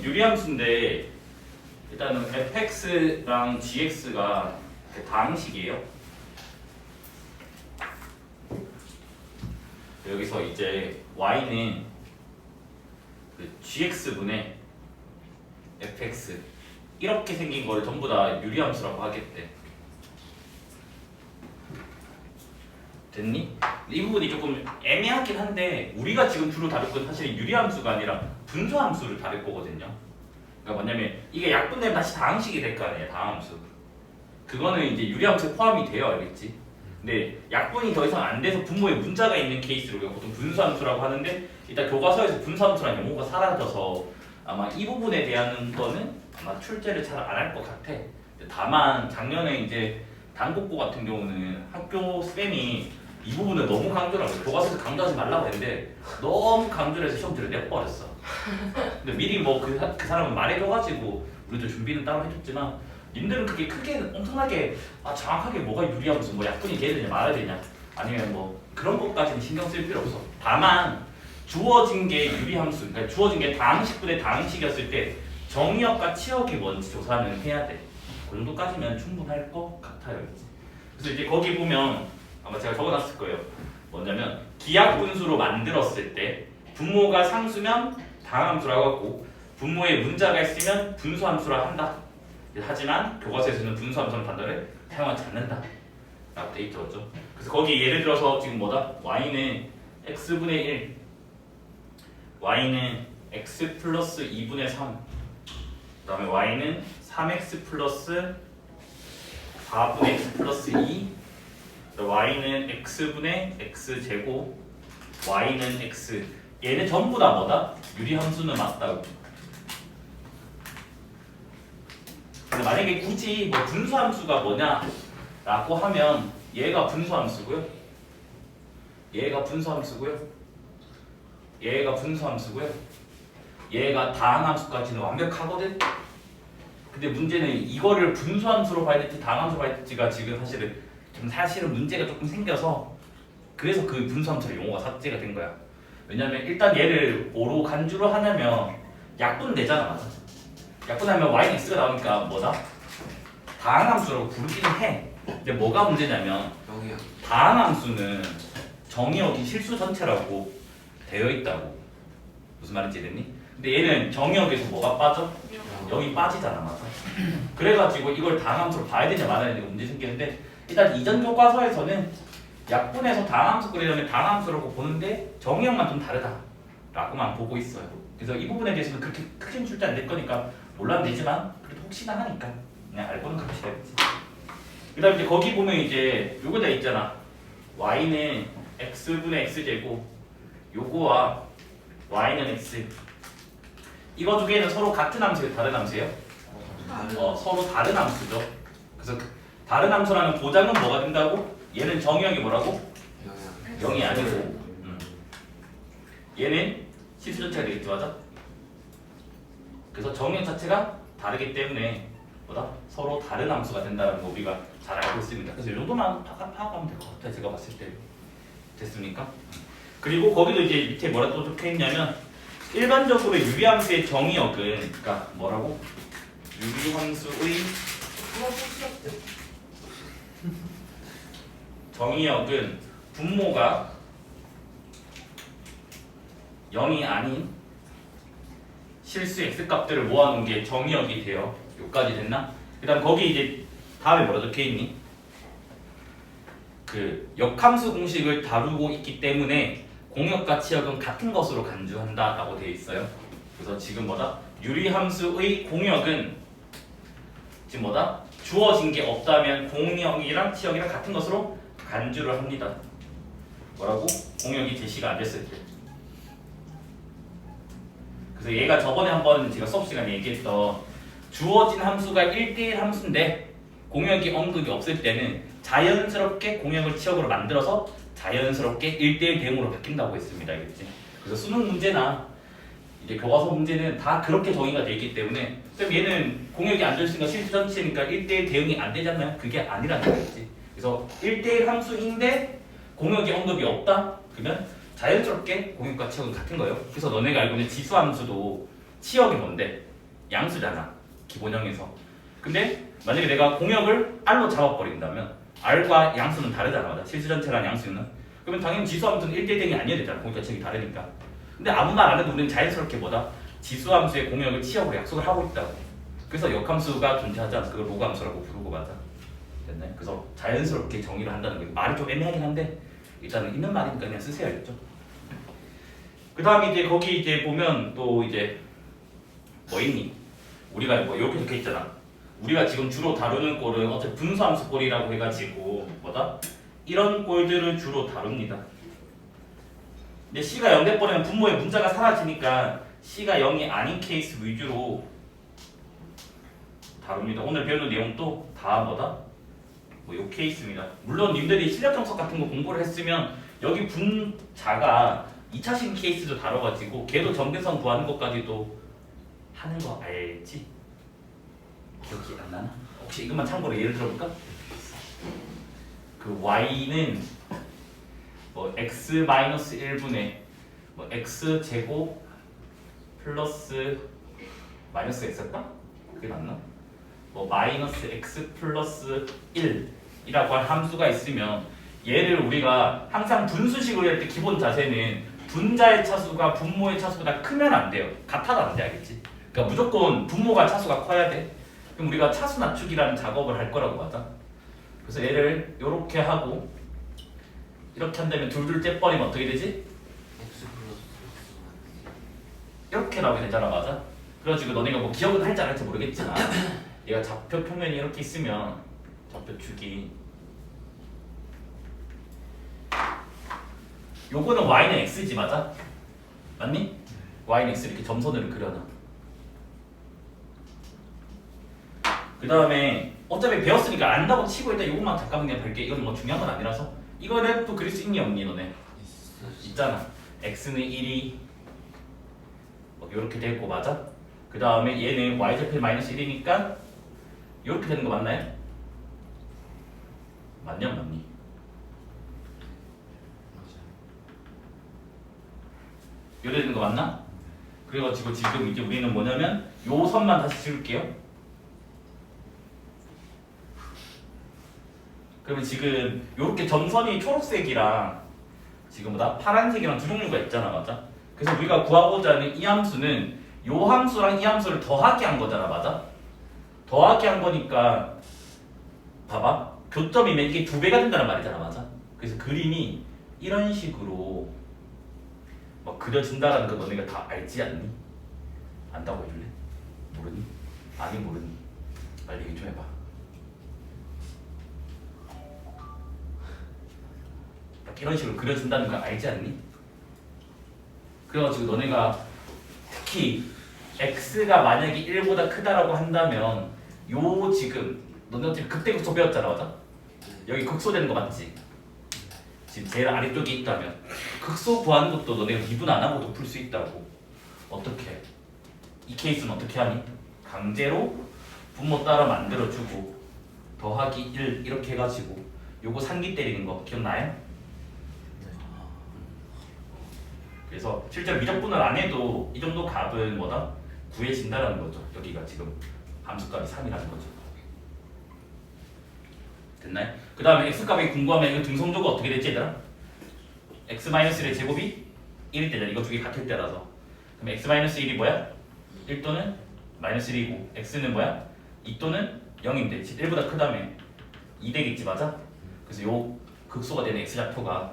유리함수인데 일단은 fx랑 gx가 다항식이에요. 여기서 이제 y는 그 gx분의 fx 이렇게 생긴 거를 전부 다 유리함수라고 하겠대. 됐니? 이 부분이 조금 애매하긴 한데 우리가 지금 주로 다룰 건 사실 유리함수가 아니라 분수함수를 다룰 거거든요. 그러니까 뭐냐면 이게 약분되면 다시 다항식이 될 거 아니에요. 다함수. 그거는 이제 유리함수에 포함이 돼요. 알겠지? 근데 약분이 더 이상 안 돼서 분모에 문자가 있는 케이스로 우리가 보통 분수함수라고 하는데 일단 교과서에서 분수함수라는 용어가 사라져서 아마 이 부분에 대한 거는 아마 출제를 잘 안 할 것 같아. 다만 작년에 이제 단국고 같은 경우는 학교 쌤이 이 부분을 너무 강조를 하고 교과서에서 강조하지 말라고 했는데 너무 강조를 해서 시험지를 내버렸어. 근데 미리 뭐 그 사람은 말해줘가지고 우리도 준비는 따로 해줬지만 님들은 그게 크게 엄청나게 정확하게 뭐가 유리함수 뭐 약분이 돼야 되냐 말아야 되냐 아니면 뭐 그런 것까지는 신경 쓸 필요 없어. 다만 주어진 게 유리함수 그러니까 주어진 게 다항식분의 다항식이었을 때 정의역과 치역이 뭔지 조사는 해야 돼. 그 정도까지면 충분할 것 같아요. 그래서 이제 거기 보면 아마 제가 적어놨을 거예요. 뭐냐면 기하분수로 만들었을 때 분모가 상수면 다항함수라고 하고 분모에 문자가 있으면 분수함수라 한다. 하지만 교과서에서는 분수함수라는 단어를 사용하지 않는다 라고 돼 있죠. 그렇죠? 그래서 거기 예를 들어서 지금 뭐다? y는 x분의 1 y는 x 플러스 2분의 3 그 다음에 y는 3x 플러스 4분의 x 플러스 2 y는 x분의 x제곱 y는 x 얘는 전부 다 뭐다? 유리함수는 맞다고. 근데 만약에 굳이 뭐 분수함수가 뭐냐라고 하면 얘가 분수함수고요 얘가 분수함수고요 얘가 분수함수고요 얘가 다항함수까지는 완벽하거든. 근데 문제는 이거를 분수함수로 봐야 될지 다항함수로 봐야 될지가 지금 사실은 문제가 조금 생겨서 그래서 그 분수함수의 용어가 삭제가 된 거야. 왜냐면 일단 얘를 뭐로 간주로 하냐면 약분되잖아. 맞아? 약분하면 y는 x가 나오니까 뭐다? 다항함수라고 부르기는 해. 근데 뭐가 문제냐면 다항함수는 정의역이 실수 전체라고 되어 있다고. 무슨 말인지 이해됐니? 근데 얘는 정의역에서 뭐가 빠져? 여기 빠지잖아. 맞아? 그래가지고 이걸 다항함수로 봐야 되냐 말아야 되냐 문제 생기는데 일단 이전 교과서에서는 약분해서 다항함수 그리려면 다항함수라고 보는데 정의역만 좀 다르다라고만 보고 있어요. 그래서 이 부분에 대해서는 그렇게 크게 출제 안 될 거니까 몰라도 되지만 그래도 혹시나 하니까 그냥 알고는 갑시다. 그 다음에 이제 거기 보면 이제 요거 다 있잖아. y는 x분의 x제곱 요거와 y는 x 이거 두 개는 서로 같은 함수예요? 다른 함수예요? 서로 다른 함수죠. 그래서 다른 함수라는 보장은 뭐가 된다고? 얘는 정의역이 뭐라고? 0이 아니고 얘는 실수 전체가 되겠지. 맞아? 그래서 정의역 자체가 다르기 때문에 뭐다? 서로 다른 함수가 된다는 거 우리가 잘 알고 있습니다. 그래서 이 정도만 파악하면 될 것 같아요. 제가 봤을 때. 됐습니까? 그리고 거기도 이제 밑에 뭐라 또 적혀있냐면 일반적으로 유리함수의 정의역은 그러니까 뭐라고? 유리함수의 정의역은 분모가 0이 아닌 실수 x값들을 모아놓은 게 정의역이 돼요. 여기까지 됐나? 그 다음 거기 이제 다음에 뭐라 적혀있니? 그 역함수 공식을 다루고 있기 때문에 공역과 치역은 같은 것으로 간주한다 라고 되어 있어요. 그래서 지금 뭐다? 유리함수의 공역은 지금 뭐다? 주어진 게 없다면 공역이랑 치역이랑 같은 것으로 간주를 합니다. 뭐라고? 공역이 제시가 안 됐을 때. 그래서 얘가 저번에 한번 제가 수업 시간에 얘기했던 주어진 함수가 1대1 함수인데 공역이 언급이 없을 때는 자연스럽게 공역을 치역으로 만들어서 자연스럽게 1대1 대응으로 바뀐다고 했습니다. 알겠지? 그래서 수능 문제나 이제 교과서 문제는 다 그렇게 정의가 되어 있기 때문에 쌤 얘는 공역이 안 되었으니까 실수 전체니까 1대1 대응이 안 되잖아요. 그게 아니라는 거겠지. 그래서 1대1 함수인데 공역이 언급이 없다? 그러면 자연스럽게 공역과 치역은 같은 거예요. 그래서 너네가 알고 있는 지수함수도 치역이 뭔데? 양수잖아 기본형에서. 근데 만약에 내가 공역을 R로 잡아버린다면 R과 양수는 다르잖아. 맞아? 실수 전체랑 양수는. 그러면 당연히 지수함수는 1대0이 아니어야 되잖아. 공역자책이 다르니까. 근데 아무 말 안 해도 우리는 자연스럽게 뭐다? 지수함수의 공역을 취업으로 약속을 하고 있다고. 그래서 역함수가 존재하지 않아. 그걸 로그함수라고 부르고 맞아. 됐나요? 그래서 자연스럽게 정의를 한다는 거예요. 말이 좀 애매하긴 한데 일단은 있는 말이니까 그냥 쓰세요. 알겠죠? 그 다음에 이제 거기 이제 보면 또 이제 뭐 있니? 우리가 뭐 이렇게 적혀 있잖아. 우리가 지금 주로 다루는 꼴은 어차피 분수함수 꼴이라고 해가지고 뭐다? 이런 꼴들을 주로 다룹니다. 근데 C가 0 돼버리면 분모의 문자가 사라지니까 C가 0이 아닌 케이스 위주로 다룹니다. 오늘 배우는 내용도 다 뭐다? 뭐 요 케이스입니다. 물론 님들이 실력 정석 같은 거 공부를 했으면 여기 분자가 2차식 케이스도 다뤄가지고 걔도 정근성 구하는 것까지도 하는 거 알지? 기억이 안 나나? 혹시 이것만 참고로 예를 들어볼까? 그 y는 뭐 x-1분의 뭐 x제곱 플러스 마이너스 x였다? 그게 맞나? 뭐 마이너스 x 플러스 1이라고 할 함수가 있으면 얘를 우리가 항상 분수식으로 할 때 기본 자세는 분자의 차수가 분모의 차수보다 크면 안 돼요. 같아도 안 돼. 알겠지? 그러니까 무조건 분모가 차수가 커야 돼. 그럼 우리가 차수 낮추기라는 작업을 할 거라고 맞아. 그래서 얘를 이렇게 하고 이렇게 한다면 둘둘 째버리면 어떻게 되지? 이렇게 나오게 되잖아. 맞아? 그래가지고 너네가 뭐 기억은 할지 안 할지 모르겠지만 얘가 좌표 평면이 이렇게 있으면 좌표축이 요거는 y는 x지 맞아? 맞니? y는 x 이렇게 점선으로 그려놔. 그 다음에 어차피 배웠으니까 안다고 치고 일단 요것만 잠깐만 그냥 볼게. 이건 뭐 중요한 건 아니라서. 이거는 또 그릴 수 있니 없니 너네? 있잖아. x는 1이 뭐 요렇게 되고 맞아? 그 다음에 얘는 y좌표 마이너스 1이니까 요렇게 되는 거 맞나요? 맞냐 맞니? 요렇게 되는 거 맞나? 그래가지고 지금 이제 우리는 뭐냐면 요 선만 다시 지울게요. 그러면 지금 요렇게 점선이 초록색이랑 지금 뭐다? 파란색이랑 두 종류가 있잖아. 맞아? 그래서 우리가 구하고자 하는 이 함수는 요 함수랑 이 함수를 더하게 한 거잖아. 맞아? 더하게 한 거니까 봐봐. 교점이면 이게 2배가 된다는 말이잖아. 맞아? 그래서 그림이 이런 식으로 막 그려진다라는 거 너네가 다 알지 않니? 안다고 해줄래? 모르니? 아니 모르니? 빨리 얘기 좀 해봐. 이런 식으로 그려진다는 거 알지 않니? 그래가지고 너네가 특히 x가 만약에 1보다 크다라고 한다면 요 지금 너네 어차피 극대극소 배웠잖아. 맞아? 여기 극소 되는 거 맞지? 지금 제일 아래쪽에 있다면 극소 구하는 것도 너네가 미분 안 하고도 풀 수 있다고. 어떻게? 이 케이스는 어떻게 하니? 강제로 분모 따라 만들어주고 더하기 1 이렇게 해가지고 요거 산기 때리는 거 기억나요? 그래서 실제로 미적분을 안 해도 이 정도 값은 뭐다? 구해진다라는 거죠. 여기가 지금 함수값이 3이라는 거죠. 됐나요? 그 다음에 x값이 궁금하면 이거 등성조가 어떻게 되지 얘들아? x-1의 제곱이 1일 때잖아. 이거 두 개 같을 때라서. 그럼 x-1이 뭐야? 1 또는 마이너스 1이고 x는 뭐야? 2 또는 0인데 1보다 크다며 2 되겠지 맞아? 그래서 요 극소가 되는 x좌표가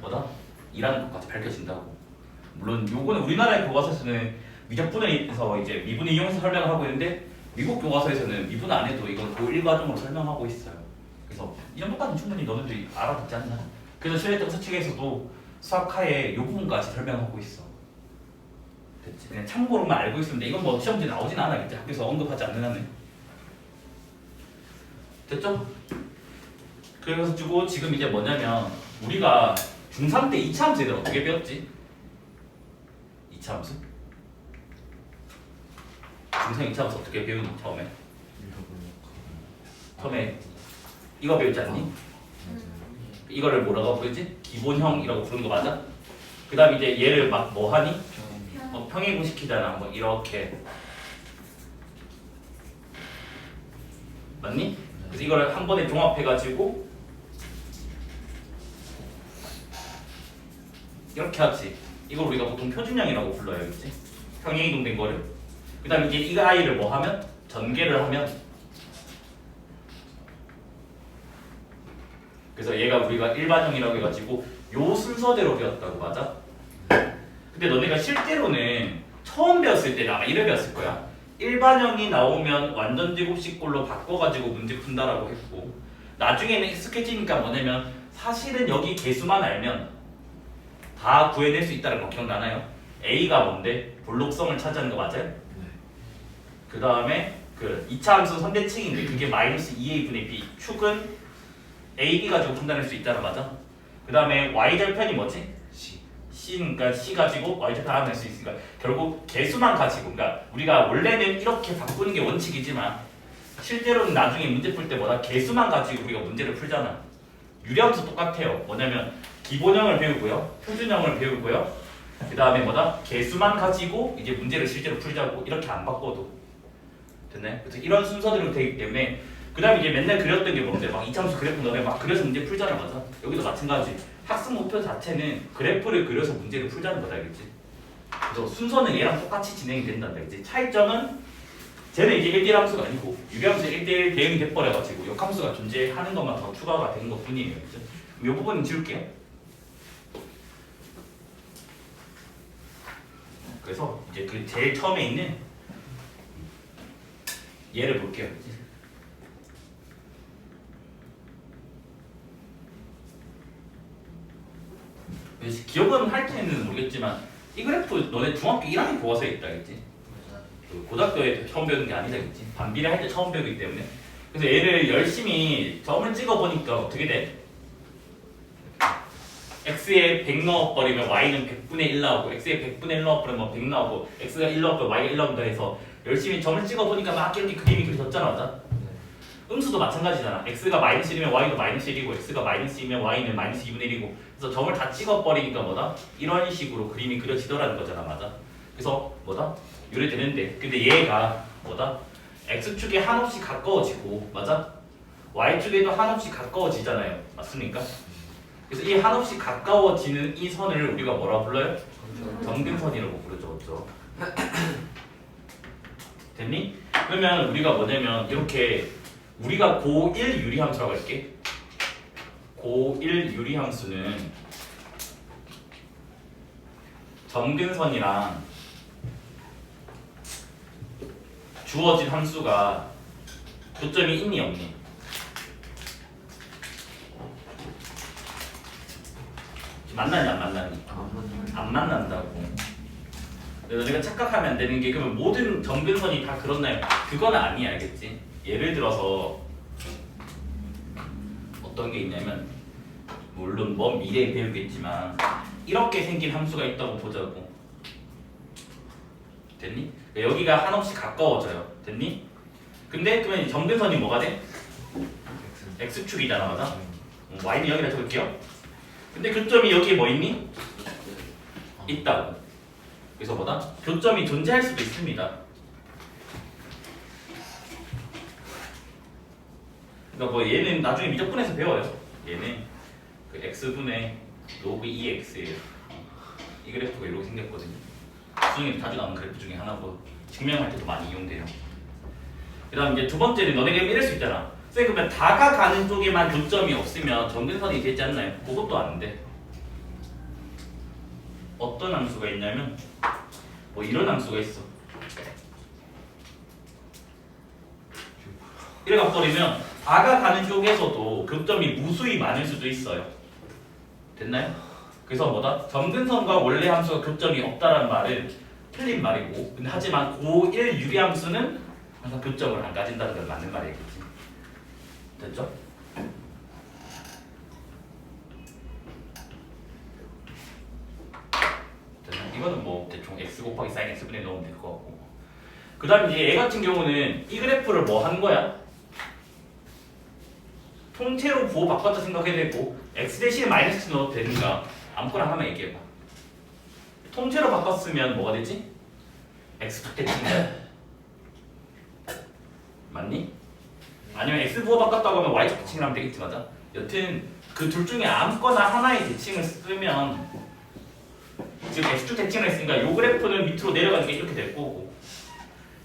뭐다? 2라는 것까지 밝혀진다고. 물론 요거는 우리나라의 교과서에서는 미적분에서 이제 미분을 이용해서 설명을 하고 있는데 미국 교과서에서는 미분 안 해도 이걸 고1 과정으로 설명하고 있어요. 그래서 이 정도까지는 충분히 너네들이 알아듣지 않나? 그래서 실내정서 책에서도 수학하에 요 부분까지 설명하고 있어. 됐지? 그냥 참고로만 알고 있으면 돼. 이건 뭐 시험지에 나오진 않아겠지. 학교에서 언급하지 않는 한은. 됐죠? 그래가지고 지금 이제 뭐냐면 우리가 중3 때 2차 함수 얘들 어떻게 배웠지? 2차 함수? 중3 2차 함수 어떻게 배우니 처음에? 처음에 이거 배웠지 않니? 이거를 뭐라고 부르지? 기본형이라고 부르는 거 맞아? 그 다음 이제 얘를 막 뭐 하니? 평행시키잖아. 뭐 이렇게 맞니? 그래서 이걸 한 번에 종합해가지고 이렇게 하지. 이걸 우리가 보통 표준형이라고 불러요, 그치? 평행 이동된 거를. 그 다음에 이제 이 아이를 뭐 하면? 전개를 하면. 그래서 얘가 우리가 일반형이라고 해가지고 요 순서대로 배웠다고, 맞아? 근데 너네가 실제로는 처음 배웠을 때는 아마 이래 배웠을 거야. 일반형이 나오면 완전 제곱식꼴로 바꿔가지고 문제 푼다라고 했고, 나중에는 익숙해지니까 뭐냐면 사실은 여기 개수만 알면 다 구해낼 수 있다는 거 기억나나요? A가 뭔데? 볼록성을 차지하는 거 맞아요? 그 다음에 그 2차 함수 선대칭인데 그게 마이너스 2a분의 b, 축은 a, b 가지고 판단할 수 있다는 거 맞아? 그 다음에 y절편이 뭐지? C니까 C 가지고 y절편 알아낼 수 있으니까 결국 개수만 가지고, 그러니까 우리가 원래는 이렇게 바꾸는 게 원칙이지만 실제로는 나중에 문제 풀 때보다 개수만 가지고 우리가 문제를 풀잖아. 유리함수 똑같아요. 뭐냐면 기본형을 배우고요, 표준형을 배우고요, 그 다음에 뭐다? 개수만 가지고 이제 문제를 실제로 풀자고. 이렇게 안 바꿔도 됐나요? 그래서 이런 순서대로 되기 때문에 그 다음에 이제 맨날 그렸던 게 뭔데? 막 이차함수 그래프 너네 막 그려서 문제 풀잖아, 맞아? 여기도 마찬가지. 학습 목표 자체는 그래프를 그려서 문제를 풀자는 거다, 알겠지? 그래서 순서는 얘랑 똑같이 진행이 된단다, 알겠지? 차이점은 쟤는 이제 1대1 함수가 아니고 유리함수 1대1 대응이 돼버려가지고 역함수가 존재하는 것만 더 추가가 되는 것 뿐이에요, 알겠지? 이 부분은 지울게요. 그래서 이제 그 제일 처음에 있는 얘를 볼게요. 기억은 할 때는 모르겠지만 이 그래프 너네 중학교 1학년 교과서에 있다겠지. 그 고등학교에 처음 배우는 게 아니다겠지. 반비례 할 때 처음 배우기 때문에. 그래서 얘를 열심히 점을 찍어 보니까 어떻게 돼? x에 100 넣어버리면 y는 100분의 1 나오고, x에 100분의 1 넣어버리면 100 나오고, x가 1 넣어버리면 y가 1 나온다 해서 열심히 점을 찍어 보니까 막 이렇게 그림이 그려졌잖아, 맞아? 음수도 마찬가지잖아. x가 마이너스 1이면 y도 마이너스 1이고, x가 마이너스 2면 y는 마이너스 2분의 1이고, 그래서 점을 다 찍어버리니까 뭐다? 이런 식으로 그림이 그려지더라는 거잖아, 맞아? 그래서 뭐다? 유래되는데, 근데 얘가 뭐다? x축에 한없이 가까워지고, 맞아? y축에도 한없이 가까워지잖아요, 맞습니까? 그래서 이 한없이 가까워지는 이 선을 우리가 뭐라 불러요? 점근선이라고 부르죠, 그렇죠? 됐니? 그러면 우리가 뭐냐면 이렇게 우리가 고1 유리함수라고 할게. 고1 유리함수는 점근선이랑 주어진 함수가 교점이 있니 없니? 만나니 안 만나니? 안 만난다고. 너네가 착각하면 안 되는 게, 그러면 모든 점근선이 다 그렇나요? 그건 아니야, 알겠지? 예를 들어서 어떤 게 있냐면, 물론 먼 미래에 배우겠지만 이렇게 생긴 함수가 있다고 보자고. 됐니? 여기가 한없이 가까워져요. 됐니? 근데 그러면 점근선이 뭐가 돼? x축이잖아, 맞아? y는 여기다 적을게요. 근데 교점이 여기에 뭐 있니? 있다고. 그래서 뭐다? 교점이 존재할 수도 있습니다. 그러니까 뭐 얘는 나중에 미적분에서 배워요. 얘는 그 x분의 로그 2x예요. 이 그래프가 이렇게 생겼거든요. 수능에 자주 나오는 그래프 중에 하나고 증명할 때도 많이 이용돼요. 그 다음 이제 두 번째는 너네가 이럴 수 있잖아. 쌤, 그러면 다가가는 쪽에만 교점이 없으면 점근선이 되지 않나요? 그것도 안 돼. 어떤 함수가 있냐면 뭐 이런 함수가 있어. 이래 가버리면 다가가는 쪽에서도 교점이 무수히 많을 수도 있어요. 됐나요? 그래서 뭐다? 점근선과 원래 함수가 교점이 없다라는 말은 틀린 말이고, 근데 하지만 고1 유리함수는 항상 교점을 안 가진다는 건 맞는 말이겠지. 됐죠? 이거는 뭐 대충 x 곱하기 sin x분의 넣으면 될 것 같고, 그 다음에 이제 얘 같은 경우는 이 그래프를 뭐 하는 거야? 통째로 부호 바꿨다 생각해야 되고, x 대신에 마이너스 넣어도 되는가? 아무거나 하나만 얘기해봐. 통째로 바꿨으면 뭐가 되지? x 대칭이야. 맞니? 아니면 x부호 바꿨다고 하면 y축 대칭을 하면 되겠지 맞아? 여튼 그 둘 중에 아무거나 하나의 대칭을 쓰면 지금 x축 대칭을 했으니까 이 그래프는 밑으로 내려가는 게 이렇게 될 거고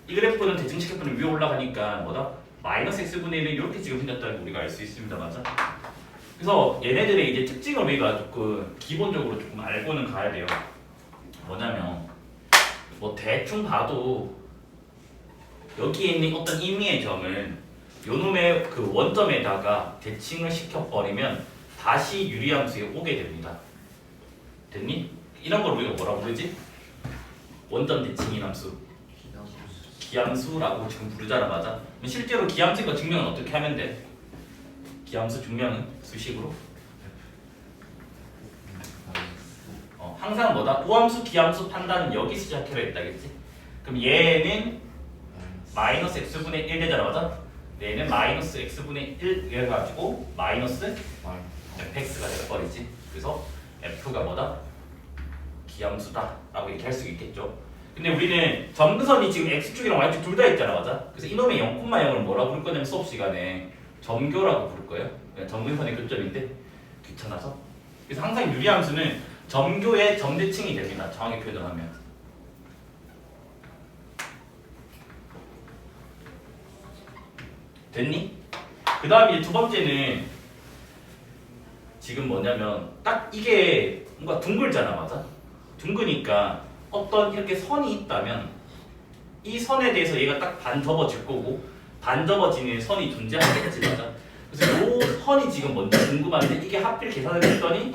이 그래프는 대칭시켰더니 위로 올라가니까 뭐다? 마이너스 x분의 1은 이렇게 지금 생겼다는 걸 우리가 알 수 있습니다 맞아? 그래서 얘네들의 이제 특징을 우리가 조금 기본적으로 조금 알고는 가야 돼요. 뭐냐면 뭐 대충 봐도 여기에 있는 어떤 임의의 점을 요놈의 그 원점에다가 대칭을 시켜버리면 다시 유리함수에 오게 됩니다. 됐니? 이런 걸 우리가 뭐라고 부르지? 원점 대칭인 함수 기함수라고 지금 부르잖아 맞아? 실제로 기함수인 거 증명은 어떻게 하면 돼? 기함수 증명은 수식으로 항상 뭐다? 우함수 기함수 판단은 여기서 시작하려 했다겠지? 그럼 얘는 마이너스 x분의 1 되잖아 맞아? 얘는 마이너스 x분의 1 이래가지고 마이너스 fx가 돼버리지. 그래서 f가 뭐다? 기함수다 라고 이렇게 할 수 있겠죠. 근데 우리는 점근선이 지금 x축이랑 y축 둘 다 있잖아 맞아? 그래서 이놈의 0,0을 뭐라고 부를 거냐면 수업 시간에 점교라고 부를 거예요. 그냥 점근선의 교점인데 귀찮아서. 그래서 항상 유리함수는 점교의 점대칭이 됩니다. 정확히 표현하면. 됐니? 그 다음에 이제 두 번째는 지금 뭐냐면 딱 이게 뭔가 둥글잖아 맞아? 둥그니까 어떤 이렇게 선이 있다면 이 선에 대해서 얘가 딱 반 접어질 거고 반 접어지는 선이 존재하겠지 맞아? 그래서 이 선이 지금 먼저 궁금한데 이게 하필 계산을 했더니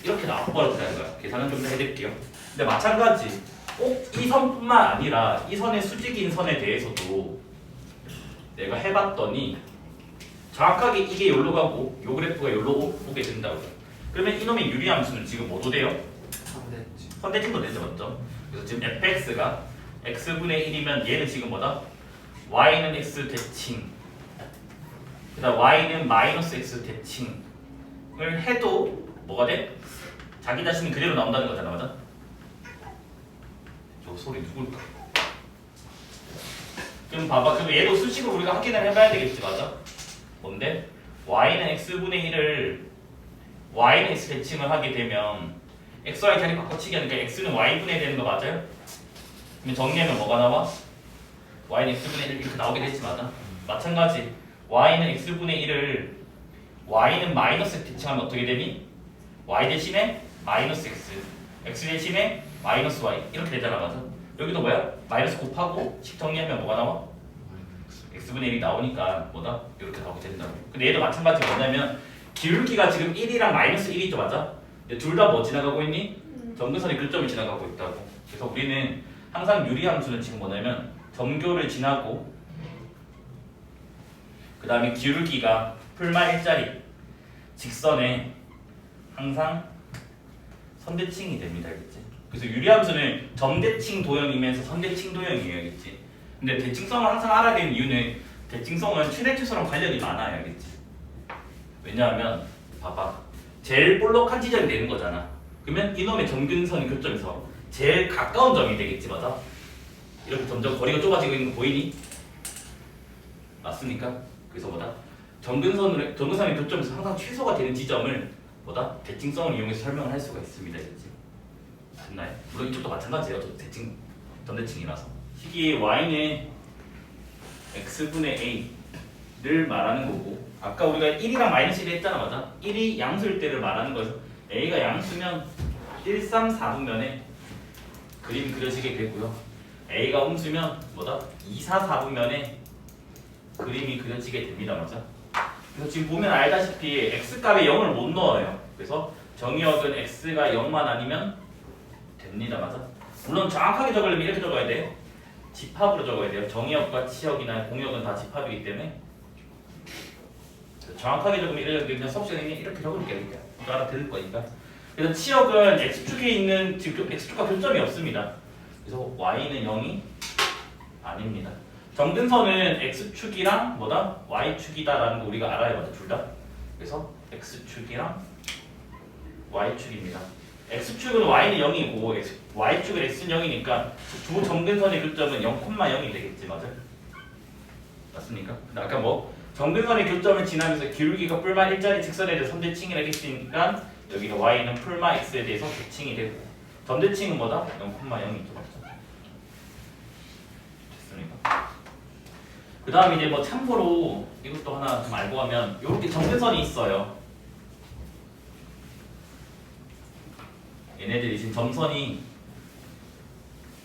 이렇게 나와버렸다는 거야. 계산은 좀 더 해드릴게요. 근데 마찬가지 꼭 이 선뿐만 아니라 이 선의 수직인 선에 대해서도 내가 해봤더니 정확하게 이게 여기로 가고 요 그래프가 여기로 오게 된다고. 그러면 이놈의 유리함수는 지금 뭐도 돼요? 선대칭도 되죠 맞죠? 그래서 지금 fx가 x분의 1이면 얘는 지금 뭐다? y는 x 대칭 그 다음 y는 마이너스 x 대칭을 해도 뭐가 돼? 자기 자신은 그대로 나온다는 거잖아 맞아? 저 소리 누굴까? 그럼 봐봐. 그럼 얘도 수식으로 우리가 확인을 해봐야 되겠지 맞아? 뭔데? y는 x분의 1을 y는 x 대칭을 하게 되면 xy 자리 바꿔치기 하니까 x는 y분의 1 되는 거 맞아요? 그러면 정리하면 뭐가 나와? y는 x분의 1 이렇게 나오게 되지 맞아? 마찬가지 y는 x분의 1을 y는 마이너스 대칭하면 어떻게 되니? y 대신에 마이너스 x 대신에 마이너스 y 이렇게 되잖아 맞아? 여기도 뭐야? 마이너스 곱하고 식 정리하면 뭐가 나와? x분의 1이 나오니까 뭐다? 이렇게 나오게 된다고. 근데 얘도 마찬가지 뭐냐면 기울기가 지금 1이랑 마이너스 1이죠 맞아? 둘 다 뭐 지나가고 있니? 점근선의 교점이 지나가고 있다고. 그래서 우리는 항상 유리함수는 지금 뭐냐면 점교를 지나고 그 다음에 기울기가 풀마 1짜리 직선에 항상 선대칭이 됩니다 알겠지? 그래서 유리함수는 점대칭 도형이면서 선대칭 도형이에요 알겠지? 근데 대칭성을 항상 알아야 되는 이유는 대칭성은 최대 최소랑 관련이 많아요 알겠지? 왜냐하면 봐봐 제일 볼록한 지점이 되는 거잖아. 그러면 이놈의 점근선의 교점에서 제일 가까운 점이 되겠지 맞아? 이렇게 점점 거리가 좁아지고 있는 거 보이니? 맞습니까? 그래서 뭐다? 점근선의 교점에서 항상 최소가 되는 지점을 뭐다? 대칭성을 이용해서 설명을 할 수가 있습니다 알겠지? 됐나요? 물론 이쪽도 마찬가지예요. 저 대칭 점대칭이라서 시기에 y는 x분의 a를 말하는 거고 아까 우리가 1이랑 마이너스 1을 했잖아 맞아? 1이 양수일 때를 말하는 거여서 a가 양수면 1, 3, 4분면에 그림이 그려지게 되고요 a가 음수면 뭐다? 2, 4, 4분면에 그림이 그려지게 됩니다 맞아? 그래서 지금 보면 알다시피 x값에 0을 못 넣어요. 그래서 정의역은 x가 0만 아니면 됩니다 맞아? 물론 정확하게 적으려면 이렇게 적어야 돼요. 집합으로 적어야 돼요. 정의역과 치역이나 공역은 다 집합이기 때문에 정확하게 적으면 이렇게 그냥 수업 시간에 이렇게 적을게요. 이거 알아들을 거니까. 그래서 치역은 x축에 있는 지금 x축과 교점이 없습니다. 그래서 y는 0이 아닙니다. 점근선은 x축이랑 뭐다? y축이다라는 거 우리가 알아야 맞아 둘 다. 그래서 x축이랑 y축입니다. x축은 y는 0이고 y축은 x는 0이니까 두 점근선의 교점은 0,0이 되겠지 맞아? 맞습니까? 근데 아까 뭐 정근선의 교점을 지나면서 기울기가 뿔마 일자리 직선에 대해서 선대칭이라 했으니까 여기가 y는 뿔마 x에 대해서 대칭이 되고 점대칭은 뭐다? 0,0이죠. 됐습니까? 그 다음 이제 뭐 참고로 이것도 하나 좀 알고 가면 이렇게 정근선이 있어요. 얘네들이 지금 점선이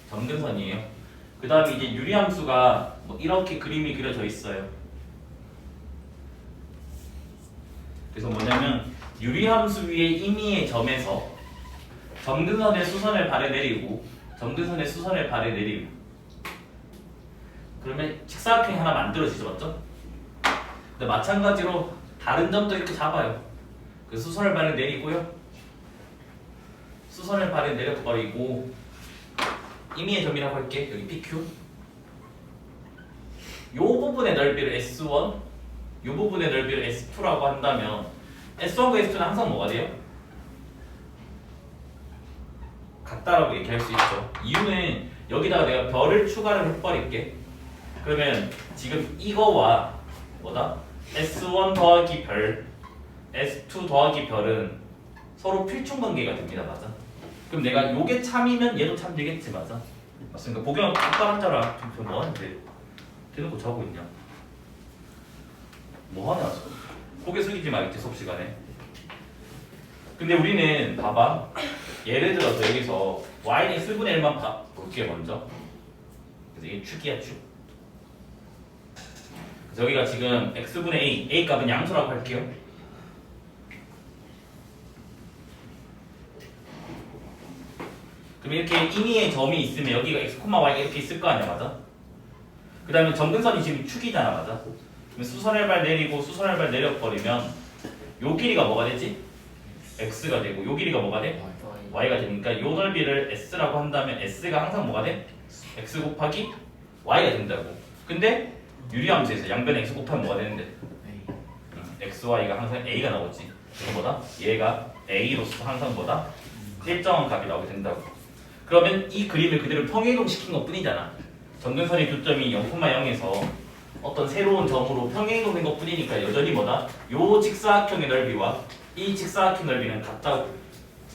점근선이에요. 그 다음에 이제 유리함수가 뭐 이렇게 그림이 그려져 있어요. 그래서 뭐냐면 유리함수 위에 임의의 점에서 점근선의 수선을 발에 내리고 점근선의 수선을 발에 내리고 그러면 직사각형이 하나 만들어지죠, 맞죠? 근데 마찬가지로 다른 점도 이렇게 잡아요. 그 수선을 발에 내리고요. 수선을 발에 내려버리고 임의의 점이라고 할게. 여기 PQ. 요 부분의 넓이를 S1, 요 부분의 넓이를 S2라고 한다면 S1과 S2는 항상 뭐가 돼요? 같다라고 얘기할 수 있죠. 이유는 여기다가 내가 별을 추가를 해버릴게. 그러면 지금 이거와 뭐다? S1 더하기 별, S2 더하기 별은 서로 필충관계가 됩니다. 맞아? 그럼 내가 요게 참이면 얘도 참 되겠지. 맞아? 맞습니까? 보경아 똑바로 앉아라. 좀 뭐하는데? 대놓고 자고 있냐? 뭐하냐? 고개 숙이지 말겠지 수업 시간에. 근데 우리는 봐봐. 예를 들어서 여기서 y는 x분의 1만 볼게 먼저. 그래서 이게 축이야 축. 그래서 여기가 지금 x분의 a 값은 양수라고 할게요. 그럼 이렇게 임의의 점이 있으면 여기가 x, y가 이렇게 있을 거 아니야, 맞아? 그 다음에 점근선이 지금 축이잖아, 맞아? 그럼 수선을 발 내리고 수선을 발 내려버리면 요 길이가 뭐가 되지? x가 되고 요 길이가 뭐가 돼? y가 되니까 요 넓이를 s라고 한다면 s가 항상 뭐가 돼? x 곱하기 y가 된다고. 근데 유리함수에서 양변에 x 곱하면 뭐가 되는데? x, y가 항상 a가 나오지. 그래서 뭐다? 얘가 a로서 항상 뭐다? 일정한 값이 나오게 된다고. 그러면 이 그림을 그대로 평행이동 시킨 것 뿐이잖아. 점근선의 교점이 0,0에서 어떤 새로운 점으로 평행이동 된 것 뿐이니까 여전히 뭐다? 요 직사각형의 넓이와 이 직사각형 넓이는 같다고.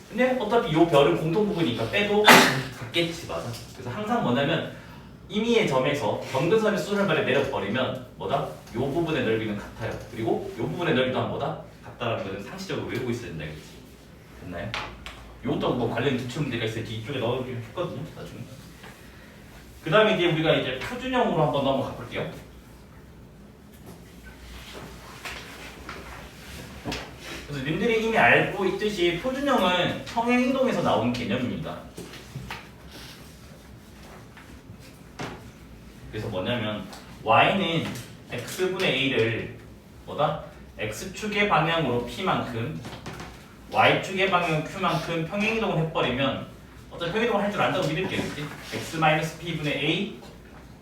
근데 어차피 요 별은 공통 부분이니까 빼도 같겠지. 맞아. 그래서 항상 뭐냐면 임의의 점에서 점근선의 수선을 발에 내려버리면 뭐다? 요 부분의 넓이는 같아요. 그리고 요 부분의 넓이도 또한 뭐다? 같다라는 것은 상식적으로 외우고 있어야 된다겠지. 됐나요? 요것도 뭐 관련 기출 문제가 있어요. 뒤쪽에 넣어주긴 했거든요. 나중에. 그 다음에 이제 우리가 이제 표준형으로 한번 넘어가 볼게요. 그래서 님들이 이미 알고 있듯이 표준형은 평행이동에서 나온 개념입니다. 그래서 뭐냐면 y는 x분의 a를 뭐다? x축의 방향으로 p만큼 y축의 방향 q만큼 평행이동을 해버리면 어차피 평행이동을 할 줄 안다고 믿을게요. 그치? x-p분의 a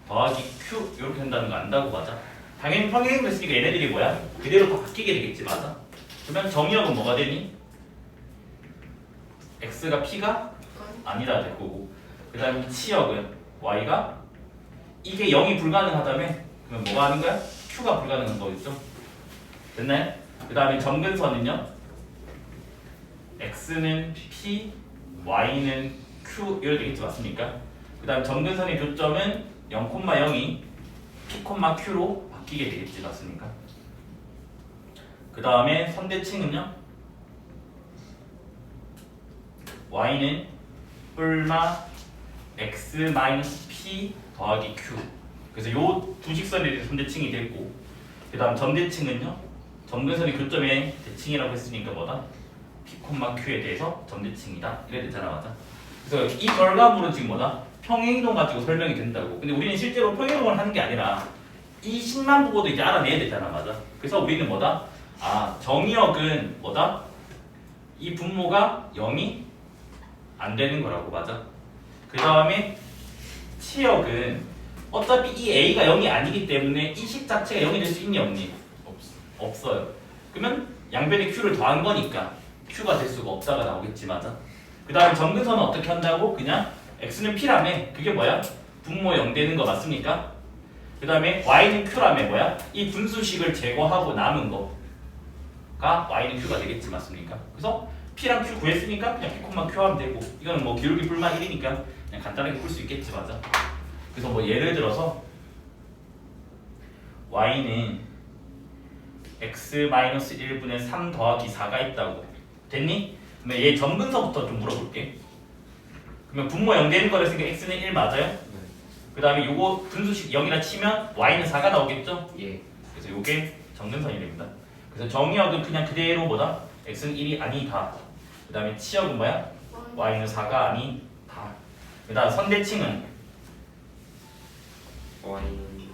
더하기 q 이렇게 된다는 거 안다고. 맞아? 당연히 평행이동 했으니까 얘네들이 뭐야? 그대로 다 바뀌게 되겠지. 맞아? 그러면 정의역은 뭐가 되니? x가 p가 아니다 될 거고, 그 다음에 치역은 y가 이게 0이 불가능하다면 그러면 뭐가 하는 거야? q가 불가능한 거겠죠? 됐나요? 그 다음에 점근선은요, x는 p, y는 q 이렇게 되겠지. 맞습니까? 그 다음 점근선의 교점은 0,0이 p, q로 바뀌게 되겠지. 맞습니까? 그 다음에 선대칭은요, y는 뿔마 x-p 더하기 q. 그래서 요 두 직선에 대해서 선대칭이 되고, 그 다음 점대칭은요, 점근선의 교점의 대칭이라고 했으니까 뭐다? p, q에 대해서 점대칭이다. 이래 되잖아. 맞아? 그래서 이 결과물은 지금 뭐다? 평행이동 가지고 설명이 된다고. 근데 우리는 실제로 평행이동을 하는 게 아니라 이 식만 보고도 이제 알아내야 되잖아. 맞아? 그래서 우리는 뭐다? 아, 정의역은 뭐다? 이 분모가 0이 안 되는 거라고. 맞아? 그 다음에 치역은 어차피 이 a가 0이 아니기 때문에 이 식 자체가 0이 될 수 있니 없니? 없어요. 그러면 양변에 q를 더한 거니까 q가 될 수가 없다가 나오겠지. 맞아? 그 다음에 점근선은 어떻게 한다고? 그냥 x는 p라며. 그게 뭐야? 분모 0 되는 거 맞습니까? 그 다음에 y는 q라며 뭐야? 이 분수식을 제거하고 남은 거가 y는 q가 되겠지 맞습니까? 그래서 p랑 q 구했으니까 그냥 p, q 하면 되고 이거는 뭐 기울기 불만 1이니까 그냥 간단하게 풀 수 있겠지 맞아? 그래서 뭐 예를 들어서 y는 x-1분의 3 더하기 4가 있다고 됐니? 그러면 얘 점근서부터 좀 물어볼게. 그러면 분모 0 되는 거를 쓰니까 x는 1 맞아요? 그 다음에 요거 분수식 0이라 치면 y는 4가 나오겠죠? 예. 그래서 요게 정근선이 됩니다. 그래서 정의역은 그냥 그대로 뭐다? x는 1이 아니다. 그 다음에 치역은 뭐야? y는 4가 아니다. 그 다음 선대칭은 y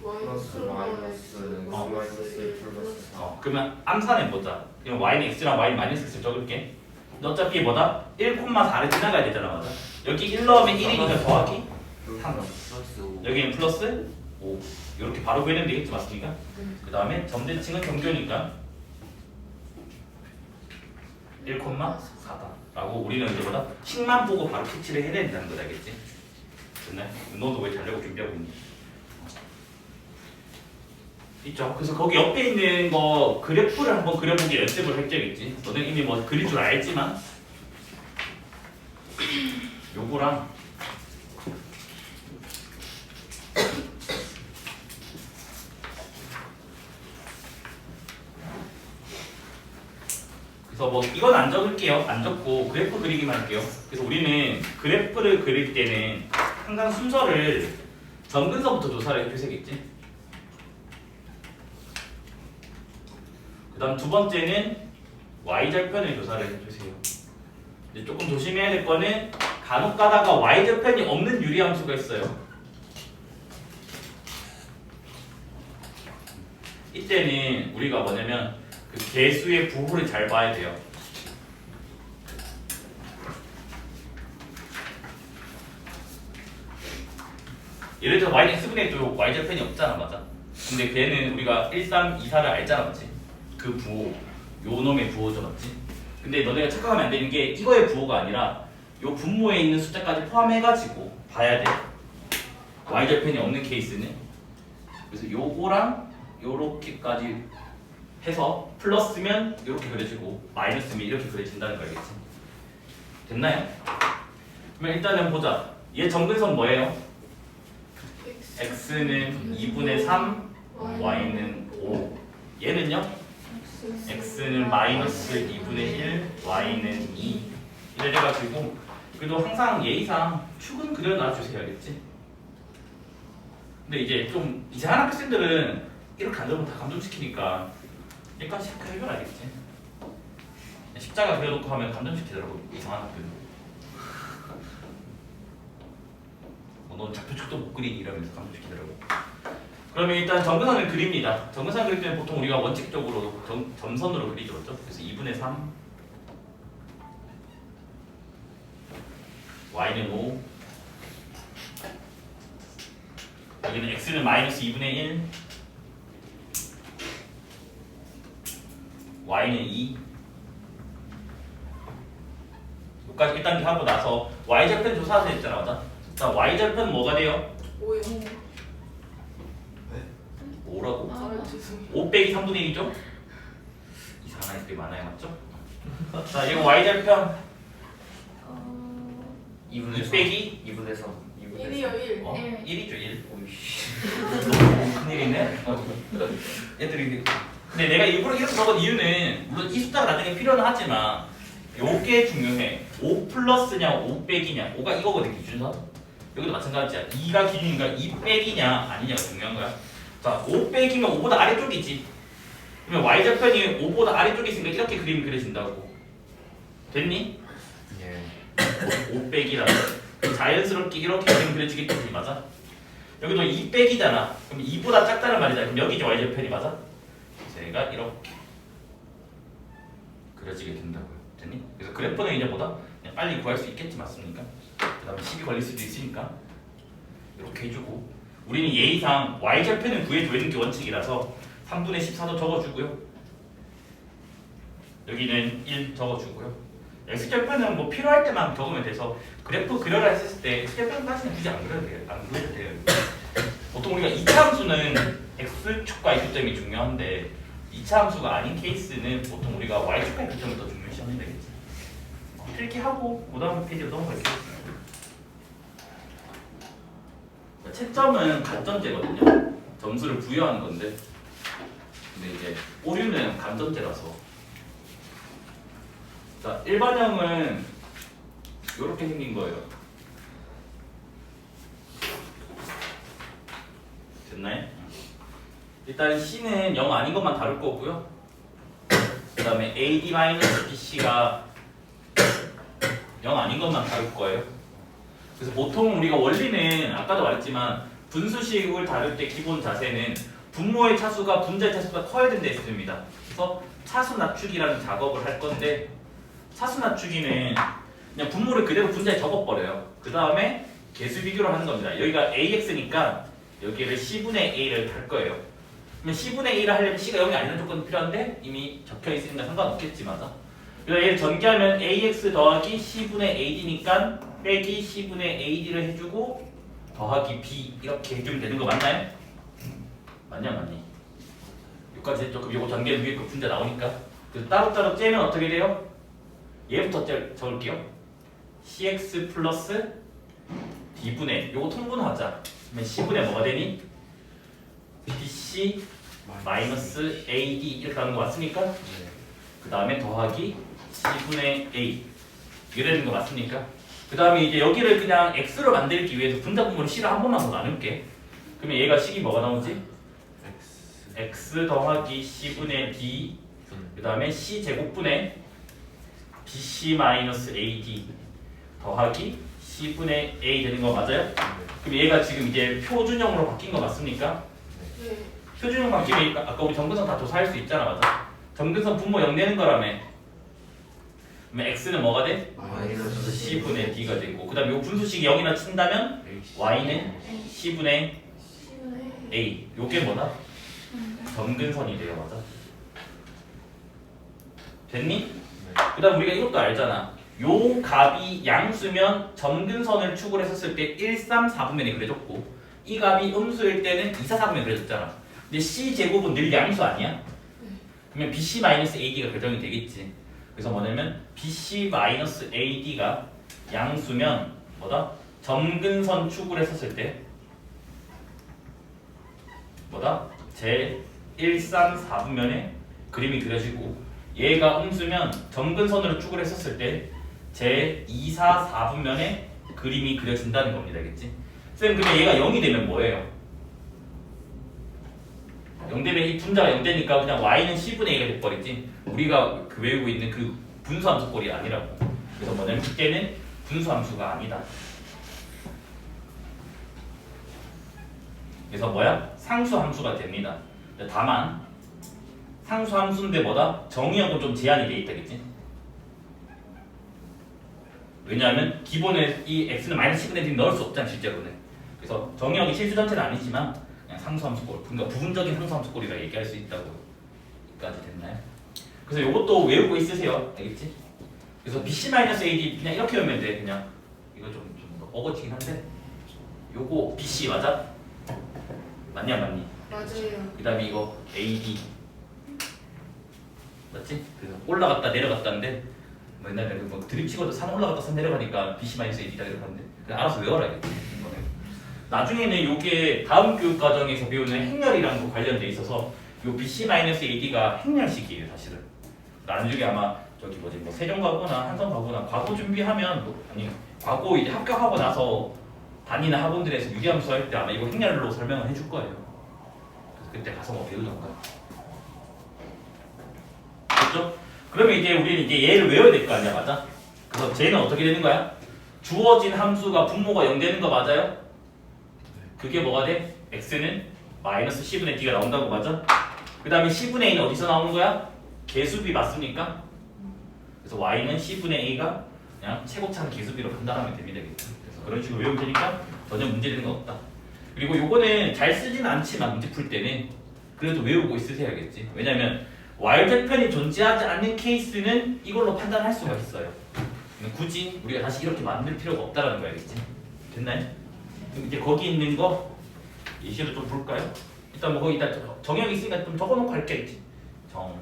플러스 마이너스 마이너스 플러스 4. 그러면 암산해 보자. 그럼 y는 x랑 y 마이너스 x를 적을게. 근데 어차피 뭐다? 1,4를 지나가야 되잖아 맞아? 여기 1 넣으면 1이니까 더하기 3. 플러스 5. 여기는 플러스 5 이렇게 바로 구해내면 되겠지 맞습니까? 그 다음에 점대칭은 정교니까 1,4다 라고 우리는 이제 뭐다? 식만 보고 바로 캐치를 해야 된다는 거다 알겠지? 됐나요? 너도 왜 자려고 준비하고 있니? 있죠. 그래서 거기 옆에 있는 거 그래프를 한번 그려보기 연습을 할 적있지. 너는 이미 뭐 그릴 줄 알지만 요거랑 그래서 뭐 이건 안 적을게요. 안 적고 그래프 그리기만 할게요. 그래서 우리는 그래프를 그릴 때는 항상 순서를 점근서부터 조사를 해주셔야겠지. 그 다음 두 번째는 y절편을 조사를 해주세요. 이제 조금 조심해야 될 거는 간혹 가다가 y절편이 없는 유리함수가 있어요. 이때는 우리가 뭐냐면 그 개수의 부호를 잘 봐야 돼요. 예를 들어 y는 x분의 1도 y절편이 없잖아 맞아? 근데 걔는 우리가 1, 3, 2, 4를 알잖아 맞지? 그 부호, 요 놈의 부호죠 맞지? 근데 너네가 착각하면 안 되는 게 이거의 부호가 아니라 요 분모에 있는 숫자까지 포함해가지고 봐야 돼. y절편이 없는 케이스는. 그래서 요거랑 요렇게까지 해서 플러스면 이렇게 그려지고 마이너스면 이렇게 그려진다는 거 알겠지? 됐나요? 그러면 일단은 보자. 얘 정근선 뭐예요? x는 2분의 3, y는 5. 얘는요? x는 마이너스 2분의 1, y는 2. 이래가지고 그래도 항상 예의상 축은 그려놔주세요 알겠지? 근데 이제 좀 이상한 학생들은 이렇게 안 적으면 다 감점시키니까 여기까지 해결하겠지. 십자가 그려놓고 하면 감점시키더라고 이상한 학교는. 넌 좌표축도 못 그리니 이러면서 감점시키더라고. 그러면 일단 정근선을 그립니다. 정근선 그릴 때는 보통 우리가 원칙적으로 점선으로 그리죠 그렇죠? 그래서 2분의 3 y는 5 여기는 x는 마이너스 2분의 1 y는 2 여기까지 1단계 하고 나서 y절편 조사하세요 했잖아 맞아? 자 y절편 뭐가 돼요? 5요. 5라고? 아, 죄송해요. 5 빼기 3분의 1이죠? 이상한 애들이 많아요 맞죠? 자 이거 y절편 2분의 2 빼기 2분의 3. 2분의 1이요, 1. 1이죠 1 오이씨. 너무 큰일이네. 애들이 근데 내가 일부러 이렇게 적은 이유는 물론 이 숫자가 나중에 필요는 하지만 요게 중요해. 5 플러스냐 5 빼기냐 5가 이거거든 기준선. 여기도 마찬가지야. 2가 기준이니까 2 빼기냐 아니냐가 중요한 거야. 자 5 빼기면 5보다 아래쪽이지. 그러면 y절편이 5보다 아래쪽에 있으니까 이렇게 그림이 그려진다고. 됐니? 예. 5 빼기라 자연스럽게 이렇게 그림 그려지겠지 맞아? 여기도 2 빼기잖아. 그럼 2보다 작다는 말이잖아. 그럼 여기 이제 y절편이 맞아? 제가 이렇게 그려지게 된다고요. 됐니? 그래서 그래프는 이제 보다 그냥 빨리 구할 수 있겠지 맞습니까? 그 다음에 시비 걸릴 수도 있으니까 이렇게 해주고 우리는 예의상 y절편은 구해줘야 게 원칙이라서 3분의 14도 적어주고요. 여기는 1 적어주고요. x절편은 뭐 필요할 때만 적으면 돼서 그래프 그려라 했을 때 x절편까지는 굳이 안 그려도 돼요. 안 그려도 돼요. 보통 우리가 2차 함수는 x축과 x점이 중요한데 2차 함수가 아닌 케이스는 보통 우리가 y축과 x점을 더 중요시하면 되겠지. 이렇게 하고 그 다음 페이지로 넘어갈게요. 채점은 간전제거든요. 점수를 부여하는 건데 근데 이제 오류는 간전제라서 자 일반형은 이렇게 생긴 거예요. 됐나요? 일단 C는 0 아닌 것만 다룰 거고요. 그 다음에 AD-BC가 0 아닌 것만 다룰 거예요. 그래서 보통 우리가 원리는 아까도 말했지만 분수식을 다룰 때 기본 자세는 분모의 차수가 분자의 차수가 커야 된다 했습니다. 그래서 차수 낮추기라는 작업을 할 건데 차수 낮추기는 그냥 분모를 그대로 분자에 적어버려요. 그 다음에 개수 비교를 하는 겁니다. 여기가 AX니까 여기를 C분의 A를 할 거예요. 그러면 C분의 A를 하려면 C가 0이 아니라는 조건이 필요한데 이미 적혀 있으니까 상관없겠지만 그래서 얘를 전개하면 AX 더하기 C분의 AD니까 빼기 C분의 AD를 해주고 더하기 B 이렇게 해주면 되는 거 맞나요? 맞냐 맞니? 여기까지 했죠. 그럼 이거 전개는 위에 그 분자 나오니까 그래서 따로따로 째면 어떻게 돼요? 얘부터 적을게요. CX 플러스 D분의 요거 통분하자. 그러면 C분의 뭐가 되니? BC 마이너스 AD 이렇게 하는 거 맞습니까? 네. 그 다음에 더하기 C분의 A 이렇게 되는 거 맞습니까? 그 다음에 이제 여기를 그냥 X로 만들기 위해서 분자 분모를 C로 한 번만 더 나눌게. 그러면 얘가 식이 뭐가 나오지? X 더하기 C분의 D 그 다음에 C 제곱분의 BC 마이너스 AD 더하기 C분의 A 되는 거 맞아요? 그럼 얘가 지금 이제 표준형으로 바뀐 거 맞습니까? 네. 표준형 바뀌면 아까 우리 점근선 다 조사할 수 있잖아 맞아? 점근선 분모 0 내는 거라며. 그러면 X는 뭐가 돼? 마이너스 C분의 D가 되고 그 다음에 요 분수식이 0이나 친다면 Y는 C분의 C분의 A 요게 뭐다? 점근선이 돼요 맞아? 됐니? 그 다음 우리가 이것도 알잖아. 요 값이 양수면 점근선을 축을 했었을 때 1, 3, 4분면에 그려졌고 이 값이 음수일 때는 2, 4, 4분면에 그려졌잖아. 근데 C제곱은 늘 양수 아니야? 그러면 BC-AD가 결정이 되겠지. 그래서 뭐냐면 BC-AD가 양수면 뭐다? 점근선 축을 했었을 때 뭐다? 제 1, 3, 4분면에 그림이 그려지고 얘가 음수면 점근선으로 축을 했었을 때 제 2, 4, 4분면에 그림이 그려진다는 겁니다. 알겠지? 쌤 근데 얘가 0이 되면 뭐예요? 0 되면 이 분자가 0 되니까 그냥 y는 C분의 A가 돼버리지 우리가 그 외우고 있는 그 분수함수 꼴이 아니라고. 그래서 뭐냐면 그때는 분수함수가 아니다. 그래서 뭐야? 상수함수가 됩니다. 다만 상수함수인데 뭐다? 정의역은 좀 제한이 돼 있다겠지? 왜냐하면 기본에 이 x는 마이너스 10분의 d는 넣을 수 없잖아 실제로는. 그래서 정의역이 실수 전체는 아니지만 그냥 상수함수꼴, 그러니까 부분적인 상수함수꼴이라 얘기할 수 있다고. 여기까지 됐나요? 그래서 이것도 외우고 있으세요. 알겠지? 그래서 BC-AD 그냥 이렇게 외우면 돼. 그냥 이거 좀 어거지긴 한데 요거 BC 맞아? 맞냐 맞니? 맞아요. 그 다음에 이거 AD 맞지? 그래서 올라갔다 내려갔다인데 뭐 옛날에 뭐 드립 치고도 산 올라갔다 산 내려가니까 BC-AD다 이렇게 하는데 그냥 알아서 외워라겠지. 나중에는 요게 다음 교육 과정에서 배우는 행렬이랑도 관련돼 있어서 요 BC-AD가 행렬식이에요 사실은. 나중에 아마 저기 뭐지 뭐 세종 가거나 한성 가거나 과거 준비하면 뭐, 아니 과거 이제 합격하고 나서 다니는 학원들에서 유리함수 할 때 아마 이거 행렬로 설명을 해줄 거예요. 그래서 그때 가서 뭐 배우던가. 됐죠? 그러면 이제 우리는 이제 얘를 외워야 될 거 아니야, 맞아? 그래서 쟤는 어떻게 되는 거야? 주어진 함수가 분모가 0 되는 거 맞아요? 그게 뭐가 돼? x는 마이너스 C분의 D가 나온다고 맞아? 그 다음에 C분의 A는 어디서 나오는 거야? 개수비 맞습니까? 그래서 y는 C분의 A가 그냥 최고차는 개수비로 판단하면 됩니다. 그래서 그런 식으로 외우면 되니까 전혀 문제되는 건 없다. 그리고 요거는 잘 쓰지는 않지만 문제 풀 때는 그래도 외우고 있으셔야겠지. 왜냐면 y절편이 존재하지 않는 케이스는 이걸로 판단할 수가 있어요. 굳이 우리가 다시 이렇게 만들 필요가 없다라는 거 알겠지? 됐나요? 그럼 이제 거기 있는 거 예시를 좀 볼까요? 일단 뭐 거기 일단 정형이 있으니까 좀 적어놓고 할게. 정,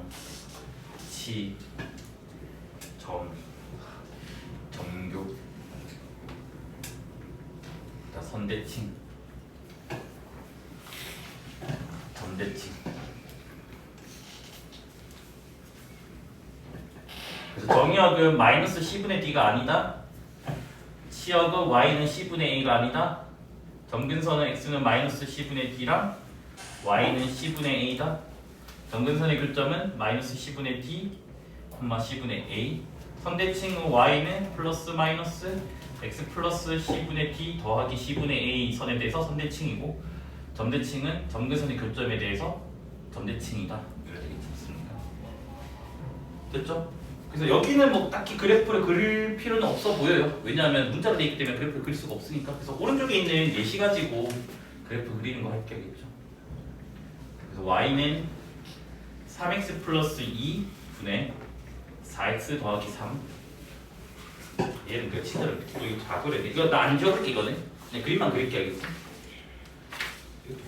치, 점, 정교, 일단 선대칭, 점대칭. 그래서 정의역은 마이너스 C분의 D가 아니다. 치역은 Y는 C분의 A가 아니다. 점근선은 X는 마이너스 C분의 D랑 Y는 C분의 A다. 점근선의 교점은 마이너스 C분의 D, C분의 A. 선대칭은 Y는 플러스 마이너스 X 플러스 C분의 D 더하기 C분의 A 선에 대해서 선대칭이고, 점대칭은 점근선의 교점에 대해서 점대칭이다. 이렇게 되겠습니다. 됐죠? 그래서 여기는 뭐 딱히 그래프를 그릴 필요는 없어 보여요. 왜냐하면 문자로 되어 있기 때문에 그래프를 그릴 수가 없으니까. 그래서 오른쪽에 있는 예시 가지고 그래프 그리는 거 할게요. 그래서 y는 3x 플러스 2 분의 4x 더하기 3. 얘는 끝이더라. 이거 다 그려야 돼. 이거 나 안 지워줄게 이거는. 그냥 그림만 그릴게 알겠어?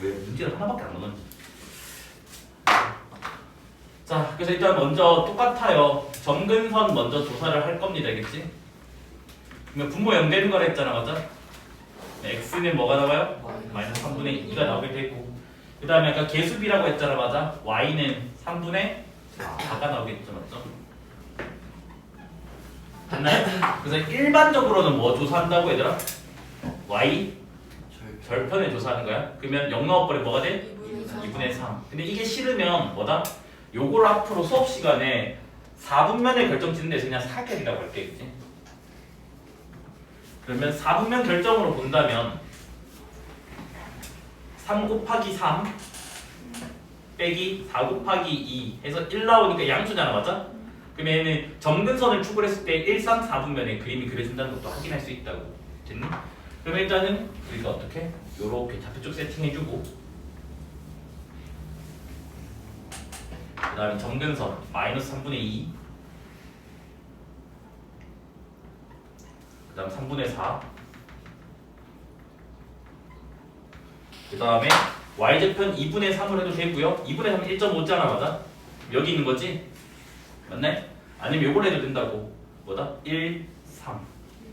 왜 문제를 하나밖에 안 넣었는지. 자, 그래서 일단 먼저 똑같아요. 점근선 먼저 조사를 할 겁니다. 알겠지? 그러면 분모 연결되는 거라 했잖아. 맞아? x는 뭐가 나와요? 마이너스 3분의 2가 나오게 되고, 그 다음에 아까 개수비라고 했잖아. 맞아? y는 3분의 4가 나오겠죠. 맞죠? 됐나요? 그래서 일반적으로는 뭐 조사한다고 얘들아? y 절편을 조사하는 거야. 그러면 0 넣어버리면 뭐가 돼? 2분의 3. 근데 이게 싫으면 뭐다? 요걸 앞으로 수업 시간에 4분면의 결정 짓는 데서 그냥 사결이라고 할게. 그치? 그러면 4분면 결정으로 본다면 3 곱하기 3 빼기 4 곱하기 2 해서 1 나오니까 양수잖아. 맞아? 그러면 얘는 점근선을 축을 했을 때 1, 3, 4분면의 그림이 그려진다는 것도 확인할 수 있다고. 됐니? 그러면 일단은 우리가 어떻게? 요렇게 좌표쪽 세팅해주고, 그 다음에 점근선 마이너스 3분의 2, 그 다음 3분의 4, 그 다음에 y제편 2분의 3으로 해도 되고요. 2분의 3은 1.5잖아. 맞아? 여기 있는 거지? 맞네? 아니면 요걸 해도 된다고. 뭐다? 1, 3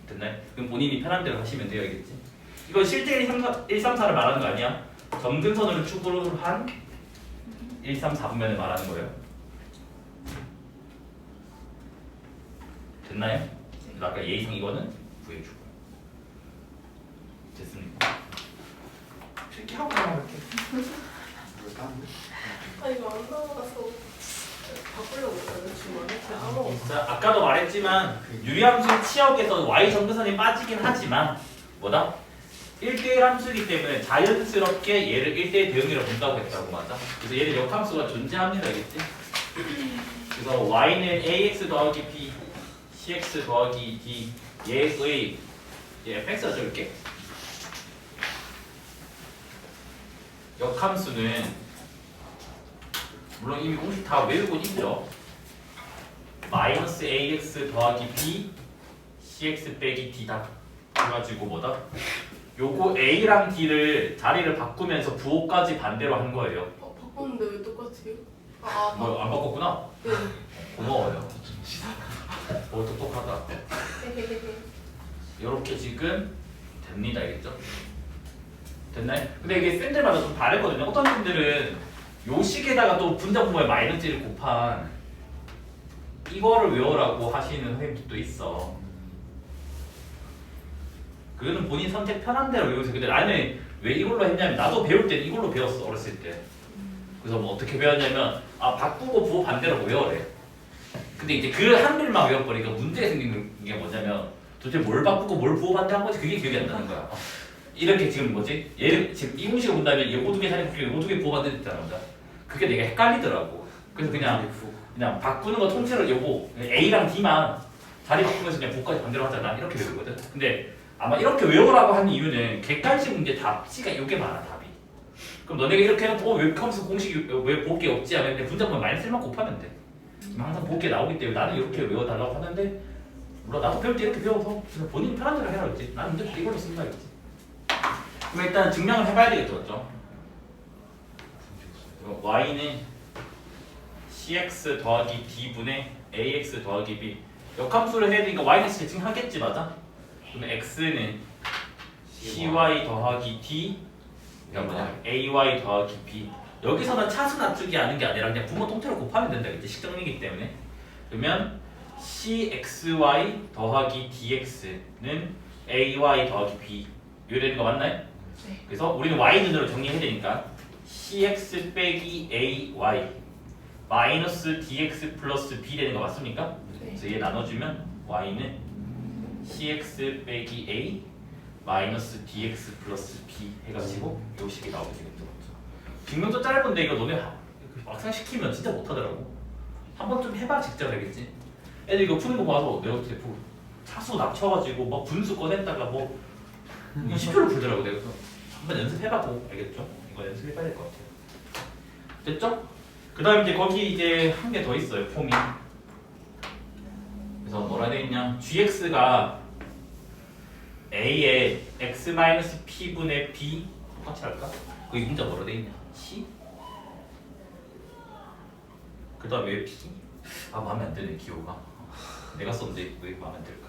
됐나요? 그럼 본인이 편한 대로 하시면 돼요. 알겠지? 이거 실제 1, 3, 4를 말하는 거 아니야? 점근선으로 축으로 한 1, 3, 4분면을 말하는 거예요. 됐나요? 그래서 아까 예의상 이거는 구해주고. 됐습니까? 이렇게 하고 나갈게. 아 이거 안 나와서 바꾸려고 했거든 주말에. 제가 까먹었어. 자, 아까도 말했지만 유리함수의 치역에서 y 점근선이 빠지긴 하지만 뭐다? 1대1 함수이기 때문에 자연스럽게 얘를 1대1 대응이라고 본다고 했다고. 맞아? 그래서 얘는 역함수가 존재합니다. 알겠지? 그래서 y는 ax 더하기 b, cx 더하기 d 얘의 fx가 적을게. 역함수는 물론 이미 공식 다 외우고 있죠. 마이너스 ax 더하기 b, cx 빼기 d다. 그래가지고 뭐다? 요거 a랑 d를 자리를 바꾸면서 부호까지 반대로 한 거예요. 바꿨는데 왜 똑같아요? 아, 뭐 안 바꿨구나? 네. 고마워요. 똑똑하다. 요렇게 지금 됩니다. 알겠죠? 됐나요? 근데 이게 쌤들마다 좀 다르거든요. 어떤 쌤들은 요 식에다가 또 분자분모에 마이너스를 곱한 이거를 외우라고 하시는 선생님들도 있어. 그거는 본인 선택 편한 대로 외우세요. 근데 나는 왜 이걸로 했냐면 나도 배울 때는 이걸로 배웠어. 어렸을 때. 그래서 뭐 어떻게 배웠냐면 바꾸고 부호 반대로 외워래. 근데 이제 그 한 글만 외워버리니까 문제가 생기는 게 뭐냐면 도대체 뭘 바꾸고 뭘 부호 반대한 거지? 그게 기억이 안 나는 거야. 이렇게 지금 뭐지? 얘를 지금 이 공식을 본다면 이 모두개 사진 곱하기 모두개 부호 반대됐잖아. 그게 내가 헷갈리더라고. 그래서 그냥 바꾸는 거 통째로 요거 A랑 D만 자리 바꾸면서 그냥 부호까지 반대로 하잖아. 이렇게 외우거든. 근데 아마 이렇게 외우라고 하는 이유는 객관식 문제 답지가 요게 많아. 답이. 그럼 너네가 이렇게 해놓고 왜 하면서 공식이 왜 볼 게 없지 하면 분자분모 마이너스만 곱하면 돼. 항상 볼 게 나오기 때문에 나는 이렇게 외워달라고 하는데 물론 나도 배울 때 이렇게 배워서 그냥 본인 편한 대로 해라 했지. 나는 이제 이걸로 쓴다 했지. 그럼 일단 증명을 해봐야 되겠죠. 맞죠? y는 cx 더하기 d분의 ax 더하기 b. 역함수를 해야 되니까 y는 대칭하겠지, 맞아? 그러면 x는 cy 더하기 d 그러니까 뭐냐 ay 더하기 b. 여기서는 차수 낮추기 하는 게 아니라 그냥 부모 통째로 곱하면 된다, 그치? 식정리이기 때문에. 그러면 cxy 더하기 dx는 ay 더하기 b 이래 되는 거 맞나요? 네. 그래서 우리는 y는으로 정리해야 되니까 cx 빼기 ay 마이너스 dx 플러스 b 되는 거 맞습니까? 네. 그래서 얘 나눠주면 y는 cx 빼기 a 마이너스 dx 플러스 b 해가지고 요 식이 나오게 되겠죠. 빅명도 짧은데 이거 너네 막상 시키면 진짜 못하더라고. 한 번쯤 해봐 직접 알겠지? 애들 이거 푸는 거 봐서 내가 어떻게 푸 차수 낮춰가지고 막 분수 꺼냈다가 뭐 이거 10초를 풀더라고. 내가 그래서 한번 연습해봐고 알겠죠? 이거 연습해봐야 될 것 같아요. 됐죠? 그 다음 이제 거기 이제 한 개 더 있어요, 폼이. 그래서 뭐라 돼 있냐? gx가 a의 x-p분의 b 똑같이 할까? 거기 문자 뭐라 돼 있냐? c? 그 다음에 왜 p? 아 마음에 안 드네 기호가. 내가 썼는데 왜 마음에 안 들까?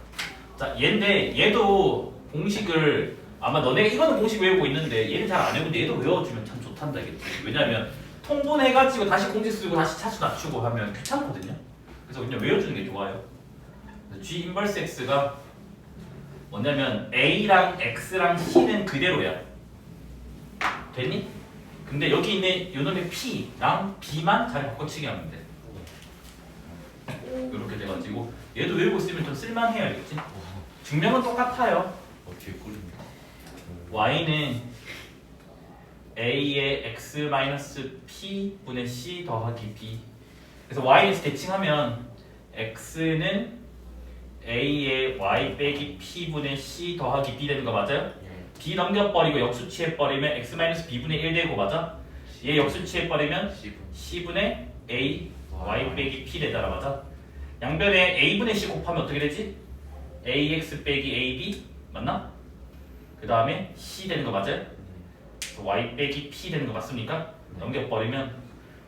자 얘인데 얘도 공식을 아마 너네가 이거는 공식 외우고 있는데 얘는 잘 안 외우는데 얘도 외워주면 참 좋단다 이겠지. 왜냐면 통분해가지고 다시 공식 쓰고 다시 차수 낮추고 하면 귀찮거든요. 그래서 그냥 외워주는 게 좋아요. g 인버스 x가 뭐냐면 a랑 x랑 c는 그대로야. 됐니? 근데 여기 있는 요놈의 p랑 b만 잘 바꿔치기 하면 돼. 이렇게 돼가지고 얘도 외우고 있으면 좀 쓸만해요, 알겠지? 증명은 똑같아요. 어떻게 꿀입니다. y는 a의 x-p분의 c 더하기 b. 그래서 y에서 대칭하면 x는 a의 y 빼기 p분의 c 더하기 b 되는 거 맞아요? b 넘겨버리고 역수치해버리면 x-b분의 1 되고 맞아? 얘 역수치해버리면 c분의 a y 빼기 p 되잖아, 맞아? 양변에 a분의 c 곱하면 어떻게 되지? ax 빼기 ab 맞나? 그 다음에 c 되는 거 맞아요? y 빼기 p 되는 거 맞습니까? 넘겨버리면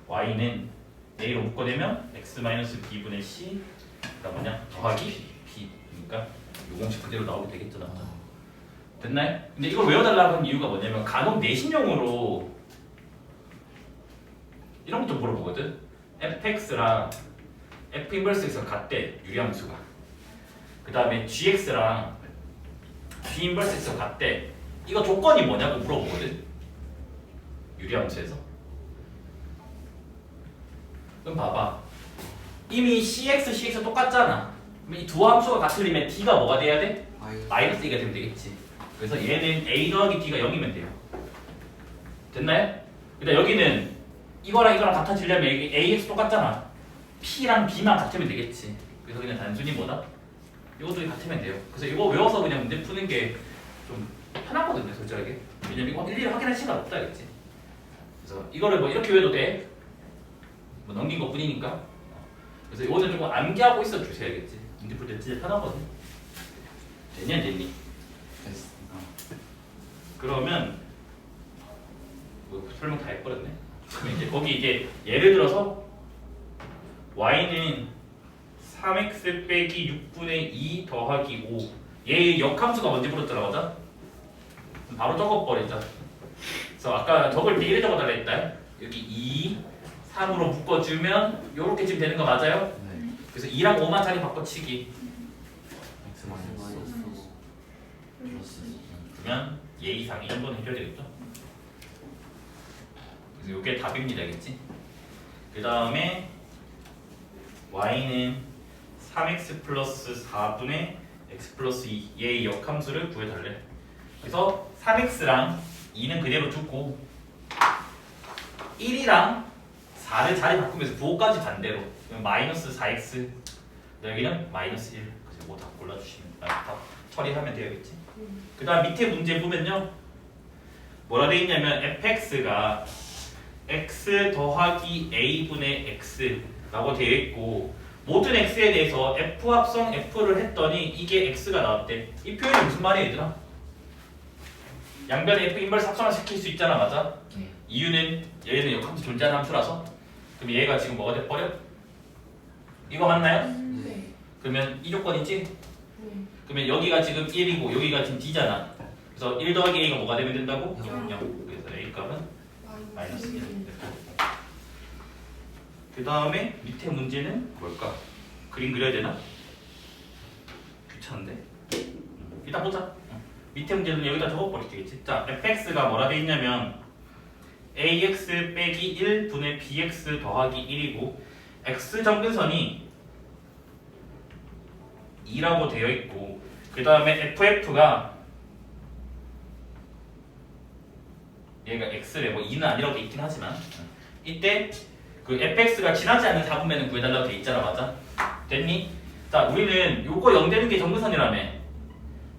y는 a로 묶어내면 x-b분의 c 그다음 뭐냐? 더하기 p. 그러니까 요 공식 그대로 나오게 되겠죠, 맞죠? 됐나요? 근데 이걸 외워달라고 한 이유가 뭐냐면 간혹 내신용으로 이런 거 좀 물어보거든. fx랑 f 인버스 x가 같대, 유리함수가. 그 다음에 gx랑 g 인버스 x가 같대. 이거 조건이 뭐냐고 물어보거든, 유리함수에서. 그럼 봐봐, 이미 cx, cx 똑같잖아. 그럼 이 두 함수가 같으려면 d가 뭐가 돼야 돼? 마이너스 2가 되면 되겠지. 그래서 얘는 a 더하기 d가 0이면 돼요. 됐나요? 근데 여기는 이거랑 이거랑 같아지려면 ax 똑같잖아. p랑 b만 같으면 되겠지. 그래서 그냥 단순히 뭐다? 이것도 같으면 돼요. 그래서 이거 외워서 그냥 문제 푸는 게 좀 편하거든요, 솔직하게. 왜냐면 이거 일일이 확인할 시간 없다, 알겠지? 그래서 이거를 뭐 이렇게 외워도 돼. 뭐 넘긴 것 뿐이니까. 그래서 이거는 조금 암기하고 있어 주셔야겠지. 문제 풀 때 진짜 편하거든. 됐냐, 안 됐니? 그러면 뭐 설명 다 해버렸네. 그럼 이제 거기 이제 예를 들어서 y는 3x 빼기 6분의 2 더하기 5. 얘 역함수가 뭔지 물었잖아, 맞아? 바로 적어버리자. 그래서 아까 적을 때 1에 적어달라 했다. 여기 2, 3으로 묶어주면 요렇게 지금 되는 거 맞아요? 네. 그래서 2랑 5만 자리 바꿔치기. x 마이너스 그러면 얘 이상 이 정도는 해줘야 되겠죠? 그래서 이게 답입니다, 알겠지? 그 다음에 y는 3x 플러스 4분의 x 플러스 2 얘의 역함수를 구해달래. 그래서 3x랑 2는 그대로 두고 1이랑 4를 자리 바꾸면서 부호까지 반대로. 그러면 마이너스 4x 여기는 마이너스 1. 그래서 뭐 다 골라주시면 다 처리하면 되겠지. 그 다음 밑에 문제 보면요, 뭐라 돼 있냐면 fx가 x 더하기 a분의 x라고 되어 있고 모든 x에 대해서 f 합성 f를 했더니 이게 x가 나왔대. 이 표현이 무슨 말이야, 얘들아? 양변에 f 인버스 합성을 시킬 수 있잖아, 맞아? 이유는 얘는 역함수 존재하는 함수라서. 그럼 얘가 지금 뭐가 돼버려? 이거 맞나요? 네. 그러면 이 조건이지? 네. 그러면 여기가 지금 1이고 여기가 지금 D잖아. 그래서 1 더하기 A가 뭐가 되면 된다고? 영. 0. 그래서 A 값은 마이너스 1. 1. 그 다음에 밑에 문제는 뭘까? 그림 그려야 되나? 귀찮은데? 일단 보자. 밑에 문제는 여기다 적어버리면 되겠지. 자, fx가 뭐라 돼 있냐면 ax 빼기 1분의 bx 더하기 1이고 x 정근선이 2라고 되어 있고 그 다음에 ff가 얘가 x래. 뭐 2는 아니라고 돼 있긴 하지만 이때 그 fx가 지나지 않는 4분면은 구해달라고 돼 있잖아. 맞아? 됐니? 자, 우리는 요거 0 되는 게 정근선이라며.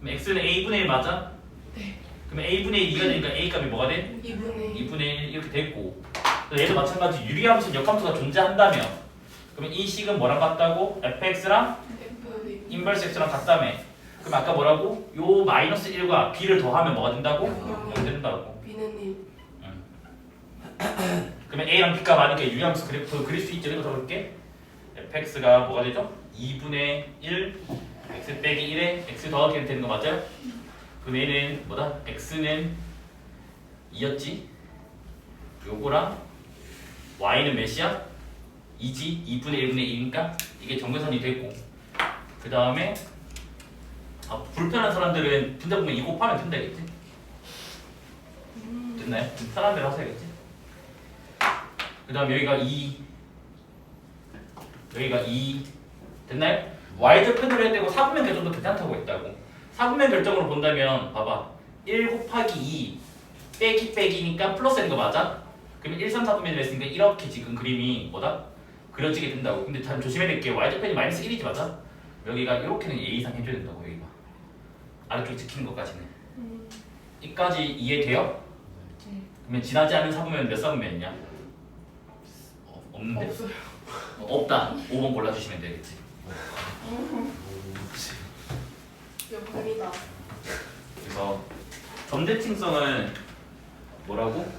그럼 x는 a분의 1 맞아? 네. 그러면 a분의 2가 되니까 a 값이 뭐가 돼? 2분의 2분의 1 이렇게 됐고 얘도 마찬가지 유리함수 역함수가 존재한다며. 그러면 이 식은 뭐랑 같다고? fx랑 F. 인버스 x랑 같다며. 그럼 아까 뭐라고? 요 마이너스 1과 b를 더하면 뭐가 된다고? 영. 0 된다고. B는 1. 그러면 a랑 b가 많으니까 유리함수 그래프 그릴 수 있죠. 이거 더 볼게. fx가 뭐가 되죠? 2분의 1 x 빼기 1에 x 더하기 되는 거 맞아요? 그럼 얘는 뭐다? x는 2였지? 요거랑 y는 몇이야? 2지? 2분의 1분의 2니까 이게 정근선이 되고 그 다음에 불편한 사람들은 분자 보면 2 곱하면 된다겠지? 됐나요? 편한 대로 하셔야겠지? 그 다음 여기가 2 여기가 2 됐나요? y절편으로 해야 되고 4분면 결정도 괜찮다고 했다고. 4분면 결정으로 본다면 봐봐 1 곱하기 2 빼기 빼기니까 플러스 n 거 맞아? 그러면 1, 3, 4분면을 했으니까 이렇게 지금 그림이 뭐다? 그려지게 된다고. 근데 참 조심해야 될 게 y절편이 마이너스 1이지 맞아? 여기가 이렇게는 A 이상 해줘야 된다고. 여기가 아래쪽 지키는 것까지는 이까지 이해돼요? 네. 그러면 지나지 않은 4분면 몇 4분면이냐? 없는데? 없어요. 없다. 5번 골라주시면 되겠지. 역함이다. 그래서 점대칭성은 뭐라고?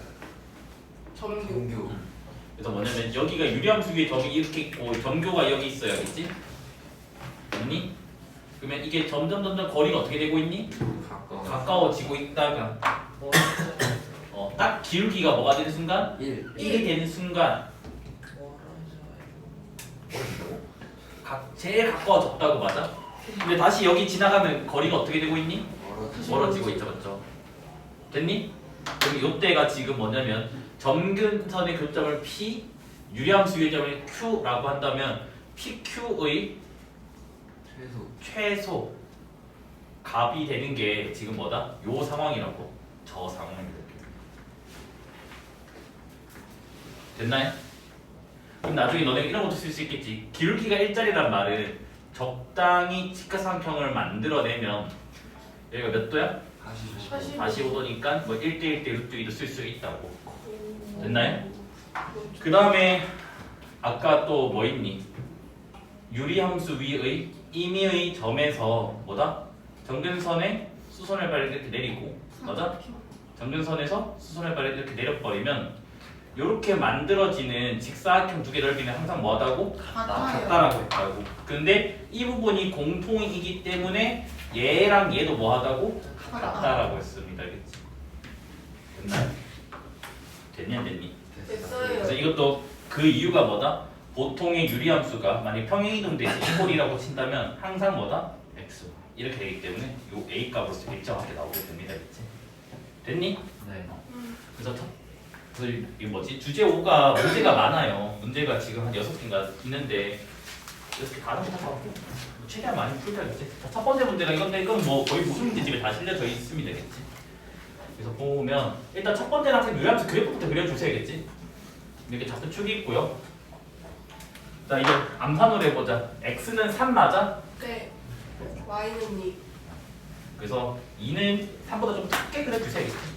점교. 그래서 뭐냐면 여기가 유리함수 위에 점이 이렇게 있고 점교가 여기 있어야겠지? 아니? 그러면 이게 점점 거리가 어떻게 되고 있니? 가까워지고 있다가 딱 기울기가 뭐가 되는 순간? 1이 되는 순간 제일 가까워졌다고 맞아? 근데 다시 여기 지나가면 거리가 어떻게 되고 있니? 멀어지고 있죠, 맞죠? 됐니? 그럼 이때가 지금 뭐냐면 점근선의 교점을 P, 유리함수의 점을 Q라고 한다면 PQ의 최소 값이 되는 게 지금 뭐다? 요 상황이라고. 저 상황이라고. 됐나요? 그럼 나중에 너네가 이런 것도 쓸 수 있겠지. 기울기가 1짜리란 말은 적당히 직각삼각형을 만들어내면 여기가 몇 도야? 45도니까 뭐 1대1대 루트기도 쓸 수 있다고. 됐나요? 그 다음에 아까 또 뭐 있니? 유리함수 위의 임의의 점에서 뭐다? 정근선에 수선의 발을 이렇게 내리고 맞아? 정근선에서 수선의 발을 이렇게 내려버리면 이렇게 만들어지는 직사각형 두 개 넓이는 항상 뭐하다고? 같다라고 했다고. 근데 이 부분이 공통이기 때문에 얘랑 얘도 뭐하다고? 같다라고 했습니다. 알겠지? 됐나요? 됐니 안 됐니? 됐어요. 그래서 이것도 그 이유가 뭐다? 보통의 유리함수가 만약 평행이동 대신 이꼴이라고 친다면 항상 뭐다? x 이렇게 되기 때문에 요 a 값으로서 일정하게 나오게 됩니다. 알겠지? 됐니? 네. 그래서 이 뭐지? 주제 5가 문제가 많아요. 문제가 지금 한 6개인가 있는데 6개 다 못하고 최대한 많이 풀자겠지? 첫 번째 문제가 이건데 이건 뭐 거의 모든 문제집에 다 실려져 있습니다. 겠지? 그래서 보면 일단 첫 번째는 항상 유리함수 그래프부터 그려주셔야겠지? 이렇게 작은 축이 있고요. 자 이제 암산으로 해보자. x는 3 맞아? 네. Y는 2. 그래서 2는 3보다 좀 작게 그려주셔야겠지?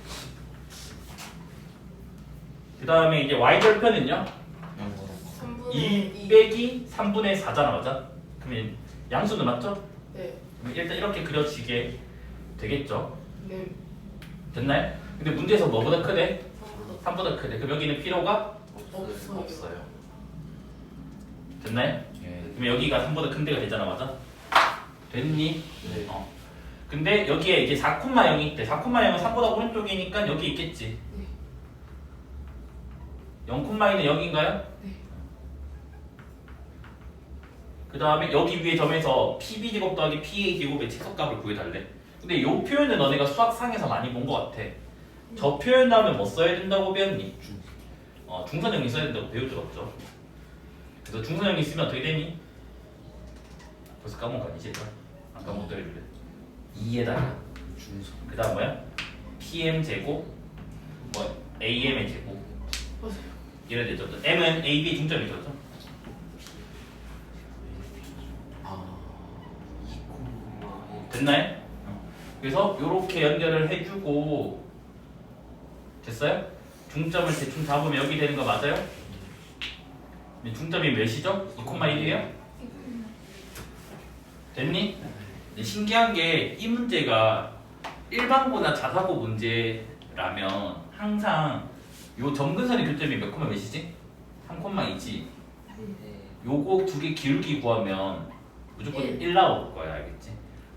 그 다음에 이제 y절편은요? 3분의 2 빼기 3분의 4잖아 맞아? 그러면 양수는 맞죠? 네. 그럼 일단 이렇게 그려지게 되겠죠? 네. 됐나요? 근데 문제에서 뭐보다 크대? 3보다 크대. 그럼 여기는 필요가 없어요. 없어요. 됐나요? 예. 그럼 여기가 3보다 큰 데가 되잖아, 맞아? 됐니? 네. 근데 여기에 이제 4,0이 있대. 4,0은 3보다 오른쪽이니까 여기 있겠지. 네. 0,2는 여기인가요? 네. 그 다음에 여기 위에 점에서 PB 제곱 더하기 PA 제곱의 최소값을 구해달래. 근데 이 표현은 너네가 수학상에서 많이 본 것 같아. 저 표현 나오면 뭐 써야 된다고 배웠니? 중선형이 써야 된다고 배울 줄 없죠. 그래서 중선형이 쓰면 어떻게 되니? 벌써 까먹은 거 아니지? 안 까먹었다 해줄래? 2에다가 중성. 그 다음 뭐야? PM 제곱 뭐 AM의 제곱 맞아요. 이래 되죠. M은 AB 중점이 되죠. 아. 됐나요? 그래서 이렇게 연결을 해주고 됐어요? 중점을 대충 잡으면 여기 되는 거 맞아요? 중점이 몇이죠? 2,1이에요? 됐니? 근데 신기한 게 이 문제가 일반고나 자사고 문제라면 항상 요 점근선의 교점이 몇 콤마 몇이지? 3,2지. 요거 두 개 기울기 구하면 무조건 1 나올 거야, 알겠지?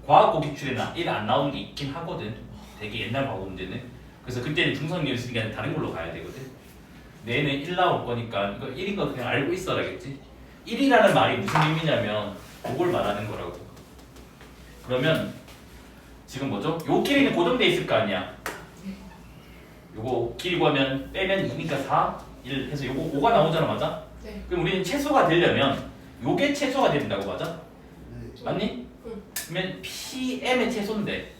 과학고 기출에는 1 안 나오는 게 있긴 하거든. 되게 옛날 과거 문제는. 그래서 그때는 중성률 쓰니까 다른 걸로 가야 되거든. 내는 1 나올 거니까 이거 1인 거 그냥 알고 있어야겠지. 1이라는 말이 무슨 의미냐면 그걸 말하는 거라고. 그러면 지금 뭐죠? 요 길이는 고정돼 있을 거 아니야. 요거 길이 구하면 빼면 2니까 4, 1 해서 요거 5가 나오잖아, 맞아? 네. 그럼 우리는 최소가 되려면 요게 최소가 된다고 맞아? 네. 맞니? 응. 그러면 PM의 최소인데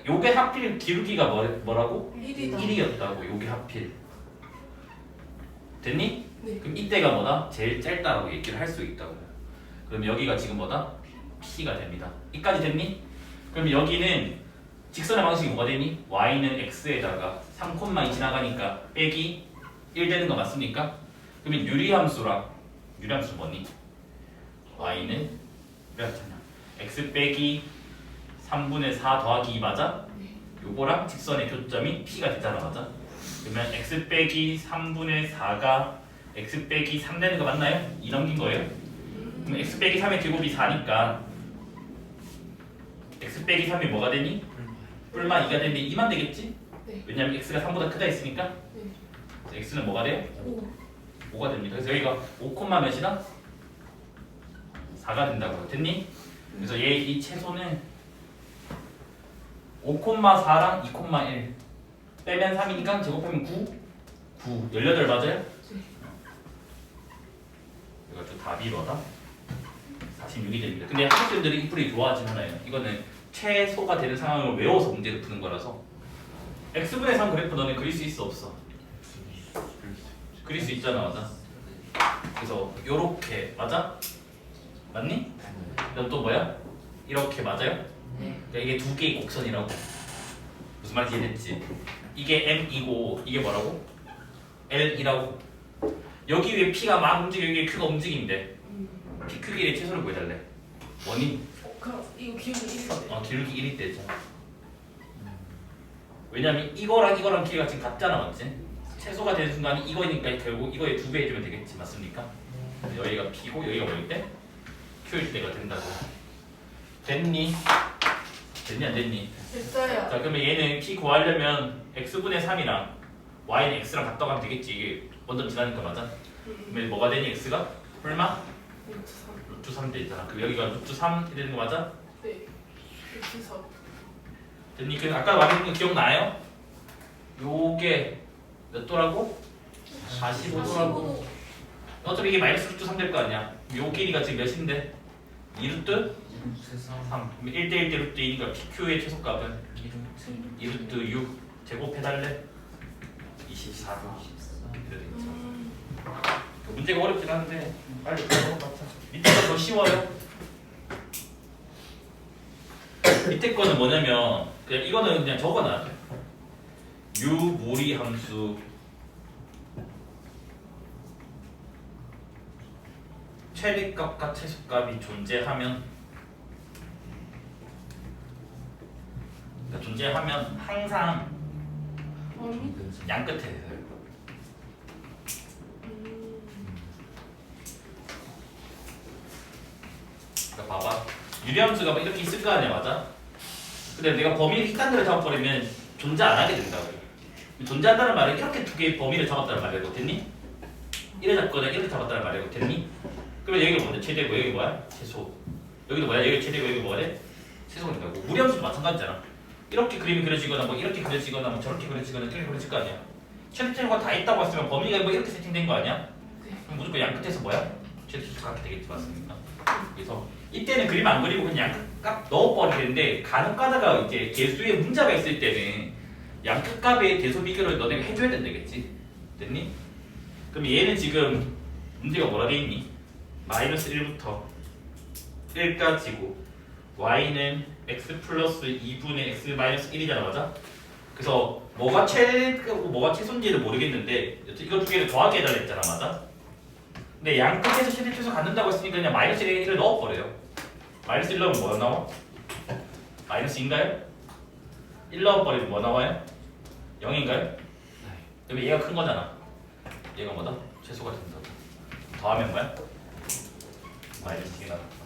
요게 하필 기울기가 뭐라고? 1이다. 1이었다고. 요게 하필 됐니? 네. 그럼 이때가 뭐다? 제일 짧다라고 얘기를 할 수 있다고. 그럼 여기가 지금 뭐다? P가 됩니다. 이까지 됐니? 그럼 여기는 직선의 방식이 뭐가 되니? Y는 X에다가 3,2 지나가니까 빼기 1 되는 거 맞습니까? 그러면 유리함수랑 유리함수 뭐니? Y는 몇이냐? X 빼기 3분의 4 더하기 2 맞아? 요거랑 직선의 교점이 P가 되잖아, 맞아? 그러면 X 빼기 3분의 4가 X 빼기 3 되는 거 맞나요? 2 넘긴 거예요? 그럼 X 빼기 3의 제곱이 4니까 X 빼기 3이 뭐가 되니? 뿔마 2가 되는데 2만 되겠지? 네. 왜냐면 X가 3보다 크다 했으니까. 네. 그래서 X는 뭐가 돼요? 5. 5가 됩니다. 그래서 여기가 5, 몇이다? 4가 된다고. 됐니? 그래서 얘 이 채소는 5,4랑 2,1 빼면 3이니까 제곱하면 9 18 맞아요? 네. 그래가지고 답이 뭐다? 46이 됩니다. 근데 학생들이 이 풀이 좋아하진 않아요. 이거는 최소가 되는 상황을 외워서 문제를 푸는 거라서. x분의 3 그래프 너네 그릴 수 있어 없어? 그릴 수 있잖아, 맞아? 그래서 요렇게 맞아? 맞니? 그럼 또 뭐야? 이렇게 맞아요? 네. 그러니까 이게 두 개의 곡선이라고. 무슨 말인지 이해됐지? 이게 M이고 이게 뭐라고? L이라고. 여기 위에 P가 막 움직여, 여기 Q가 움직인대. P q 길이의 최소를 구해달래. 원인. 그럼 이거 기울기 1인데. 기울기 1이 되잖아. 왜냐면 이거랑 길이가 지금 같잖아, 맞지? 최소가 되는 순간이 이거니까 결국 이거에 2배 해주면 되겠지, 맞습니까? 여기가 P고 여기가 뭐일 때? Q일 때가 된다고. 됐니? 됐니 안 됐니? 됐어요. 자, 그러면 얘는 P 구하려면 x분의 3이랑 y는 x랑 같다고 하면 되겠지. 이게 원점 지나니까 맞아? 그러면 뭐가 되니? x가? 얼마? 루트 3 되잖아. 그럼 여기가 루트 3이 되는 거 맞아? 네. 루트 3. 됐니? 그 아까 말했던 거 기억나요? 요게 몇 도라고? 45도라고. 어차피 이게 마이너스 루트 3 될 거 아니야. 요 길이가 지금 몇인데? 2루트? 3. 그럼 1대1대 루트 2니까 PQ의 최소값은 2루트 6 제곱해달래? 24도. 이렇게 되겠죠. 문제가 어렵진 않은데 빨리 풀어보는 것 같아. 밑에가 더 쉬워요. 밑에 거는 뭐냐면 그냥 이거는 그냥 적어놔야 돼. 유무리 함수 최대값과 최소값이 존재하면 항상 영리? 양 끝에 대서요. 그러니까 봐봐. 유리함수가 막 이렇게 있을 거 아니야, 맞아? 근데 내가 범위를 이딴 데로 잡아버리면 존재 안 하게 된다고. 존재한다는 말은 이렇게 두 개의 범위를 잡았다는 말이고 됐니? 이래 잡거나 이렇게 잡았다는 말이고 됐니? 그러면 여기가 뭔데? 최대고 여기 뭐야? 최소. 여기도 뭐야? 여기 최대고 여기 뭐가 돼? 최소가 된다고. 무리함수도 마찬가지잖아. 이렇게 그림이 그려지거나 뭐 이렇게 그려지거나 뭐 저렇게 그려지거나 이렇게 그려질 거 아니야. 최대치가 다 있다고 했으면 범위가 뭐 이렇게 세팅된 거 아니야? 그럼 무조건 양 끝에서 뭐야? 최대치가 같게 되겠지 맞습니까? 그래서 이때는 그림 안 그리고 그냥 양끝값 넣어버리는데 간혹 가다가 이제 개수에 문자가 있을 때는 양끝값의 대소 비교를 너네가 해줘야 된다겠지? 됐니? 그럼 얘는 지금 문제가 뭐라 돼 있니? 마이너스 1부터 1까지고 y는 x 플러스 2분의 x 마이너스 1이잖아 맞아? 그래서 뭐가 최고 뭐가 최소인지를 모르겠는데 이거 두 개를 더하게 해달라 했잖아 맞아? 근데 양 끝에서 최대 최소 갖는다고 했으니까 그냥 마이너스 1을 넣어버려요. 마이너스 1 넣으면 뭐가 나와? 마이너스 2인가요? 1 넣어버리면 뭐 나와요? 0인가요? 그러면 얘가 큰 거잖아. 얘가 뭐다? 최소가 된다고. 더하면 뭐야? 마이너스 2가 나와.